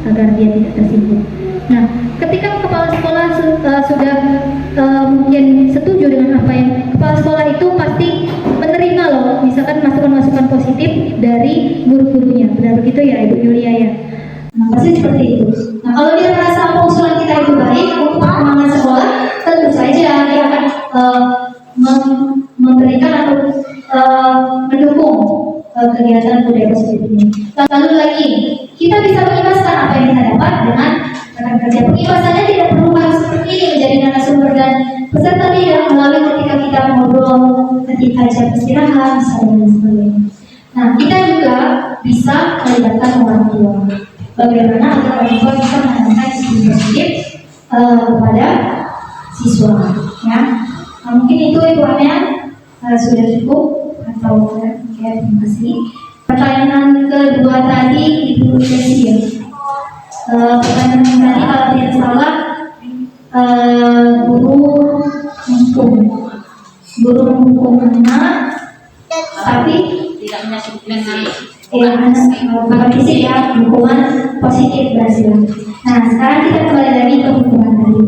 agar dia tidak tersinggung. Nah ketika kepala sekolah sudah mungkin setuju dengan apa yang kepala sekolah itu pasti menerima loh, misalkan masukan-masukan positif dari guru-gurunya. Benar begitu ya Ibu Yulia ya? Nah pasti seperti itu. Nah kalau dia merasa apa usulan kita itu baik untuk perkembangan sekolah, tentu saja dia akan memberikan atau mendukung kegiatan budaya positif ini. Lalu lagi kita bisa mengimbaskan apa yang kita dapat dengan rekan kerja. Pengibasannya tidak perlu harus seperti ini menjadi narasumber dan peserta, tidak, melalui ketika kita ngobrol, ketika jam istirahat misalnya dan sebagainya. Nah kita juga bisa melibatkan orang tua. Bagaimana agar orang tua bisa menanamkan sisi positif kepada siswa ya. Nah, mungkin itu Ibu-nya sudah cukup atau ya, terima kasih. Pertanyaan kedua tadi Ibu Desi ya. Pertanyaan tadi kalau tidak salah guru menghukum anak tapi tidak menyakitkan kompetisi ya, hukuman positif berhasil. Nah sekarang kita kembali lagi ke hukuman tadi.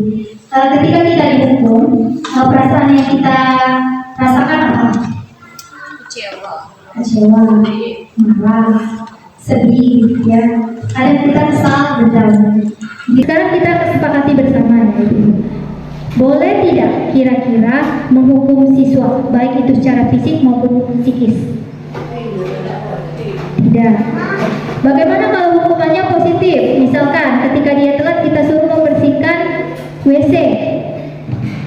Ketika kita dihukum, perasaan yang kita rasakan apa? Kecewa, marah, sedih, ya. Kadang kita kesal, dendam. Sekarang kita sepakati bersama ya, boleh tidak kira-kira menghukum siswa baik itu secara fisik maupun psikis? Tidak. Bagaimana kalau hukumannya positif? Misalkan ketika dia telat kita suruh membersihkan WC,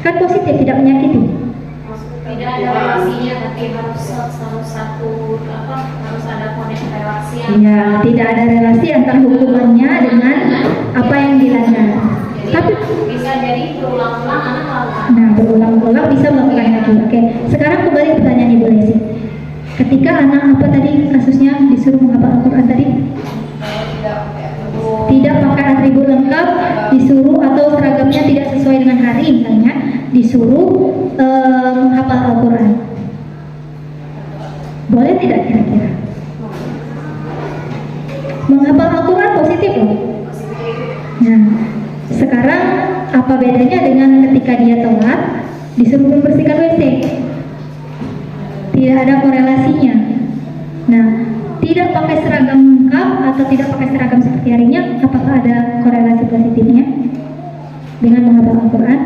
kan positif, tidak menyakiti. Tidak ada relasinya, tapi harus ada koneksi relasi. Ya, tidak ada relasi antara hukumannya dengan apa yang dilanggar. Tapi bisa jadi berulang-ulang anak melakukan. nah, berulang-ulang bisa melakukan lagi. Oke, sekarang kembali pertanyaan Ibu Lesi. Ketika anak apa tadi kasusnya disuruh menghafal Al-Quran tadi? Tidak pakai atribut lengkap, disuruh atau seragamnya tidak sesuai dengan hari misalnya, disuruh menghafal Al-Quran. Boleh tidak kira-kira? Menghafal Al-Quran positif loh. Nah, sekarang apa bedanya dengan ketika dia telat disuruh membersihkan WC? Tidak ada korelasinya. Nah, tidak pakai seragam lengkap atau tidak pakai seragam seperti harinya, apakah ada korelasi positifnya dengan menghafal Al-Quran?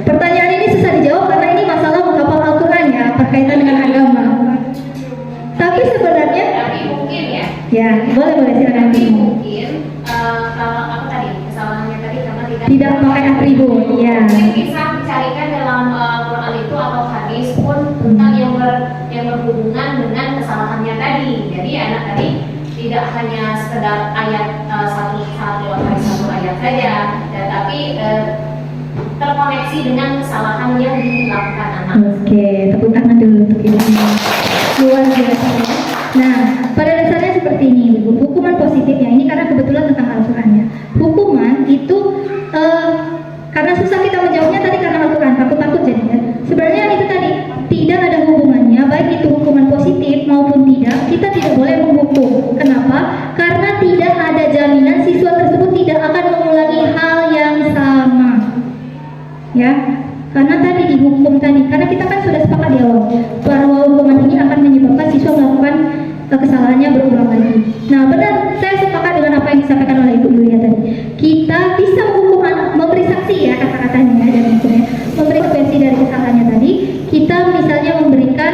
Pertanyaan ini susah dijawab karena ini masalah menghafal Al-Quran ya, berkaitan dengan agama. Tapi sebenarnya, mungkin ya. Ya, boleh silakan. Mungkin kalau aku tadi kesalahannya tadi karena Tidak pakai atribut, ya. Mungkin bisa dicarikan dalam Quran itu atau hadis pun tentang yang berhubungan dengan kesalahannya tadi. Jadi anak tadi tidak hanya sekedar ayat satu ayat saja, tetapi terkoneksi dengan kesalahan yang dilakukan anak. Oke, tepuk tangan dulu untuk ini. Luar biasa. Nah, pada dasarnya seperti ini, Ibu. Hukuman positifnya ini karena kebetulan tentang Al-Qurannya. Hukuman itu karena susah kita menjawabnya tadi karena Al-Quran, takut jadinya. Sebenarnya itu tadi tidak ada hubungannya, baik itu hukuman positif maupun tidak. Kita tidak boleh menghukum. Kenapa? Karena tidak ada jaminan siswa tersebut tidak akan mengulangi hal yang sama. Ya, karena tadi dihukum tadi, karena kita kan sudah sepakat di awal bahwa hukuman ini akan menyebabkan siswa melakukan kesalahannya berulang lagi. Nah, benar, saya sepakat dengan apa yang disampaikan oleh Ibu Yulia tadi. Kita bisa menghukum anak, memberi saksi ya kata-katanya dan hukumnya, memberi versi dari kesalahannya tadi. Kita misalnya memberikan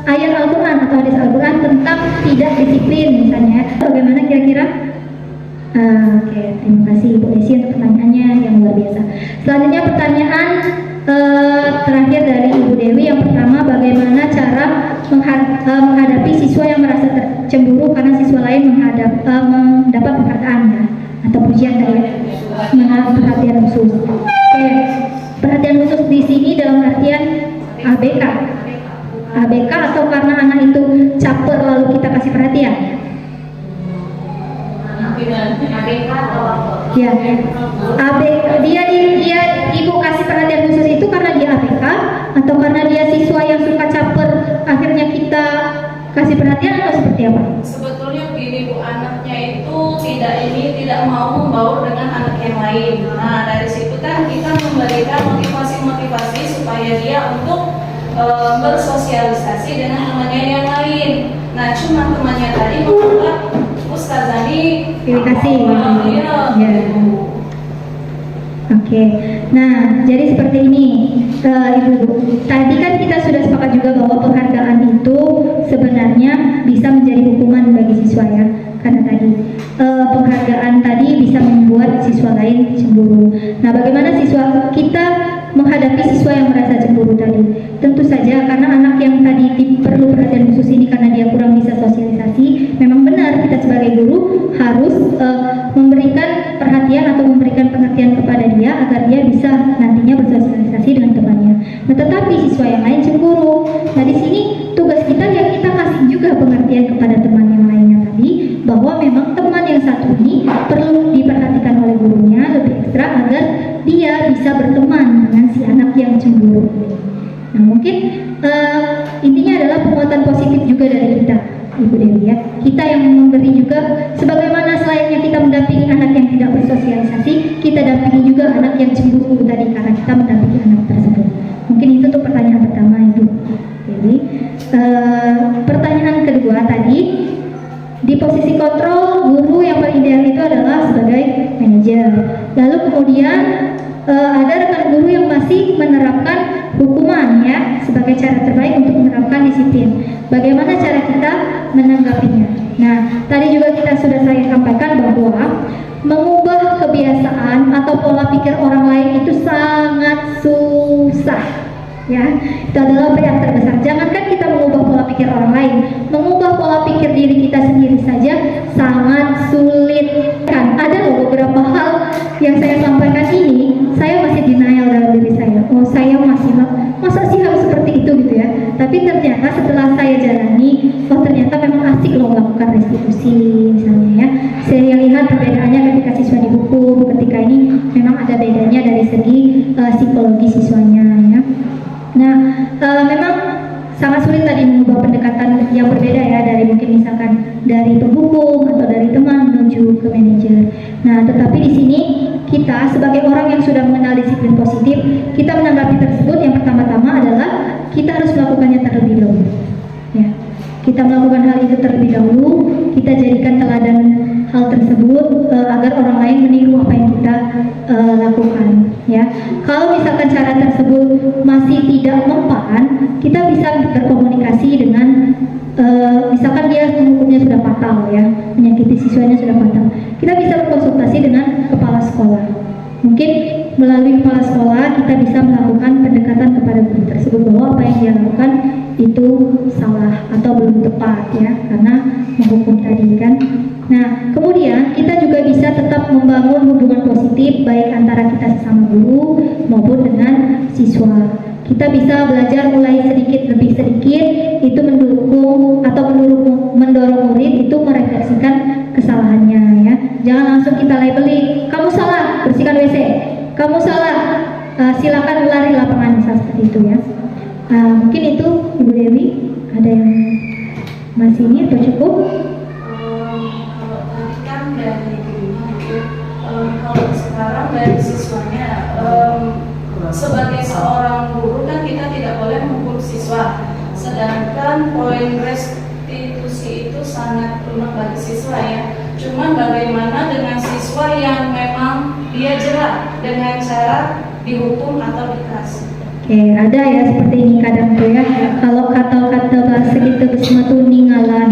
ayat Al-Quran atau hadis Al-Quran tentang tidak disiplin misalnya. Bagaimana kira-kira? Oke, terima kasih Ibu Desi untuk pertanyaannya yang luar biasa. Selanjutnya pertanyaan terakhir dari Ibu Dewi. Yang pertama, bagaimana cara menghadapi siswa yang merasa cemburu karena siswa lain mendapat penghargaan ya, atau pujian dari perhatian khusus. Oke, perhatian khusus di sini dalam artian ABK atau karena anak itu caper lalu kita kasih perhatian. Ya, dia ibu kasih perhatian khusus itu karena dia ABK atau karena dia siswa yang suka caper akhirnya kita kasih perhatian atau seperti apa? Sebetulnya begini Bu, anaknya itu tidak mau membaur dengan anak yang lain. Nah, dari situ kan kita memberikan motivasi supaya dia untuk bersosialisasi dengan temannya yang lain. Nah, cuma temannya tadi menganggap Ustazah ini iritasi. Ya. Oke. Nah, jadi seperti ini, Ibu. Tadi kan kita sudah sepakat juga bahwa penghargaan itu sebenarnya bisa menjadi hukuman bagi siswa ya. Karena tadi penghargaan tadi bisa membuat siswa lain cemburu. Nah, bagaimana siswa kita menghadapi siswa yang merasa cemburu tadi? Tentu saja karena anak yang tadi perlu perhatian khusus ini karena dia kurang bisa sosialisasi, memang benar kita sebagai guru harus memberikan perhatian atau memberikan pengertian kepada dia agar dia bisa nantinya bersosialisasi dengan temannya. Nah, tetapi siswa yang lain cemburu. Nah, di sini tugas kita ya kita kasih juga pengertian kepada teman yang lainnya tadi bahwa memang teman yang satu ini perlu diperhatikan oleh gurunya lebih ekstra agar dia bisa berteman dengan si anak yang cemburu ini. Nah, mungkin intinya adalah penguatan positif juga dari kita, Ibu Dewi ya. Kita yang memberi juga, sebagaimana selayaknya kita mendampingi anak yang tidak bersosialisasi, kita dampingi juga anak yang cemburu tadi karena kita mendampingi anak tersebut. Mungkin itu tuh pertanyaan pertama Ibu Dewi. Pertanyaan kedua tadi, di posisi kontrol guru yang paling ideal itu adalah sebagai manajer. Lalu kemudian ada rekan guru yang masih menerapkan hukuman ya sebagai cara terbaik untuk menerapkan disiplin. Bagaimana cara kita menanggapinya? Nah, tadi juga kita sudah saya sampaikan bahwa mengubah kebiasaan atau pola pikir orang lain itu sangat susah. Ya, itu adalah PR terbesar. Jangankan kita mengubah pola pikir orang lain, mengubah pola pikir diri kita sendiri saja sangat sulit. Kan ada loh beberapa hal yang saya sampaikan ini, saya masih denial dalam diri saya. Oh, saya masih masa sih harus seperti itu gitu ya. Tapi ternyata setelah saya jalani, oh ternyata memang asik loh melakukan restitusi misalnya ya. Saya lihat perbedaannya ketika siswa dihukum, ketika ini memang ada bedanya dari segi psikologi siswanya ya. Nah, yang berbeda ya, dari mungkin misalkan dari penghukum atau dari teman menuju ke manajer. Nah, tetapi di sini kita sebagai orang yang sudah mengenal disiplin positif, kita menanggapi tersebut yang pertama-tama adalah kita harus melakukannya terlebih dahulu. Ya, kita melakukan hal itu terlebih dahulu, kita jadikan teladan hal tersebut agar orang lain meniru apa yang kita lakukan. Ya, kalau misalkan cara tersebut masih tidak mempan, kita bisa berkomunikasi dengan misalkan dia hukumnya sudah fatal ya, menyakiti siswanya sudah fatal, kita bisa berkonsultasi dengan kepala sekolah. Mungkin melalui kepala sekolah kita bisa melakukan pendekatan kepada guru tersebut bahwa apa yang dia lakukan itu salah atau belum tepat ya, karena menghukum tadi kan. Nah, kemudian kita juga bisa tetap membangun hubungan positif baik antara kita sesama guru maupun dengan siswa. Kita bisa belajar mulai sedikit demi sedikit, itu mendukung atau mendorong murid itu merefleksikan kesalahannya ya. Jangan langsung kita labeling, kamu salah, bersihkan WC, kamu salah, silakan lari lapangan, misal seperti itu ya. Mungkin itu Ibu Dewi, ada yang masih ini atau cukup? Kalau tadi kan dari gurunya gitu, kalau sekarang dari siswanya, sebagai seorang guru kan kita tidak boleh menghukum siswa, sedangkan poin restitusi itu sangat lunak bagi siswa ya. Cuman bagaimana dengan siswa yang memang dia jerak dengan cara dihukum atau dikasih? Oke, ada ya seperti ini kadang tuh ya. Kalau kata-kata bahasa kita bersama ninggalan.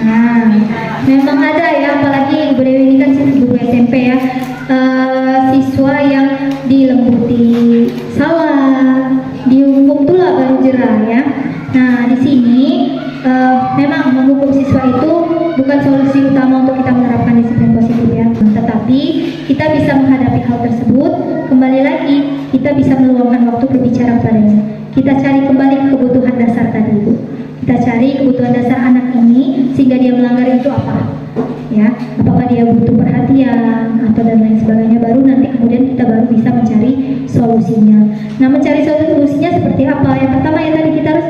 Nah, memang ada ya, apalagi Ibu Dewi ini kan guru SMP ya. Siswa yang dilembuti salah, dihukum pula baru jerah ya. Nah, di sini memang menghukum siswa itu bukan solusi utama untuk kita menerapkan disiplin positif ya. Tetapi kita bisa menghadapi hal tersebut, kembali lagi kita bisa meluangkan waktu berbicara padanya. Kita cari kembali kebutuhan dasar tadi Bu. Kita cari kebutuhan dasar anak ini sehingga dia melanggar itu apa? Ya, apakah dia butuh perhatian atau dan lain sebagainya, baru nanti kemudian kita baru bisa mencari solusinya. Nah, mencari solusinya seperti apa? Yang pertama ya tadi kita harus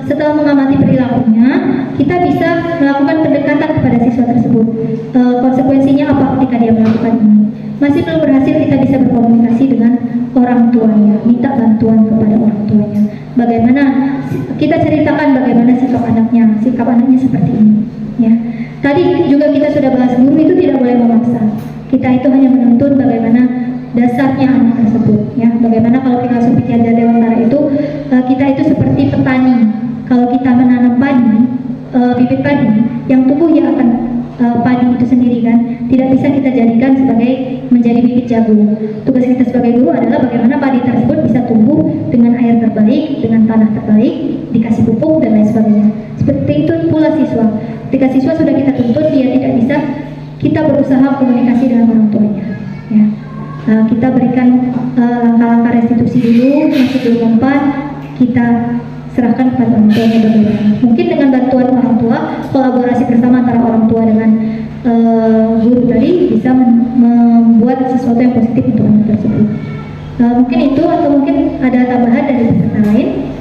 setelah mengamati perilakunya, kita bisa melakukan pendekatan kepada siswa tersebut. Konsekuensinya apa ketika dia melakukan ini? Masih belum berhasil, kita bisa berkomunikasi dengan orang tuanya, minta bantuan kepada orang tuanya. Bagaimana kita ceritakan bagaimana sikap anaknya seperti ini. Ya, tadi juga kita sudah bahas guru itu tidak boleh memaksa. Kita itu hanya menuntun bagaimana dasarnya anak tersebut. Ya, bagaimana kalau filosofi Ki Hajar Dewantara itu kita itu seperti petani. Kalau kita menanam padi, bibit padi, yang tumbuh ya akan padi itu sendiri kan. Tidak bisa kita jadikan sebagai menjadi bibit jagung. Tugas kita sebagai guru adalah bagaimana padi tersebut bisa tumbuh dengan air terbaik, dengan tanah terbaik, dikasih pupuk dan lain sebagainya. Seperti itu pula siswa. Ketika siswa sudah kita tuntut, dia tidak bisa, kita berusaha komunikasi dengan orang tuanya. Ya. Kita berikan langkah-langkah restitusi dulu, masih belum mempan, kita serahkan kepada orang tuanya bagaimana. Mungkin dengan bantuan orang tua, kolaborasi bersama antara orang tua dengan guru tadi bisa membuat sesuatu yang positif untuk anak tersebut. Mungkin itu, atau mungkin ada tambahan dari peserta lain.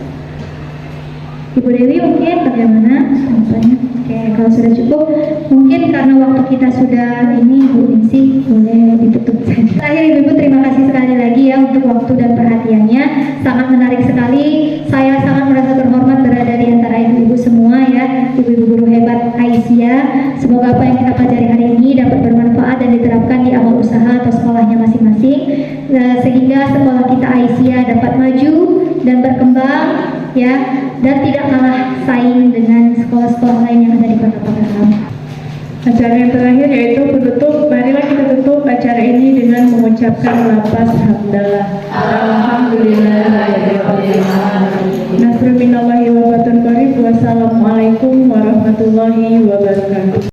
Ibu Dewi mungkin bagaimana tampaknya? Oke, kalau sudah cukup, mungkin karena waktu kita sudah ini, Bu Ningsih boleh ditutup saja. Terakhir Ibu, terima kasih sekali lagi ya untuk waktu dan perhatiannya, sangat menarik sekali. Saya sangat merasa terhormat berada di antara ibu-ibu semua ya, ibu-ibu guru hebat Aisyah. Semoga apa yang kita pelajari hari ini dapat bermanfaat dan diterapkan di amal usaha atau sekolahnya masing-masing, sehingga sekolah kita Aisyah dapat maju dan berkembang ya, dan tidak kalah saing dengan sekolah-sekolah lain yang ada di Kota Pagarang. Acara yang terakhir yaitu penutup. Marilah kita tutup acara ini dengan mengucapkan lafaz hamdalah. Alhamdulillahirobbilalamin. Nasrul minallahi wa batun qarib. Wassalamualaikum warahmatullahi wabarakatuh.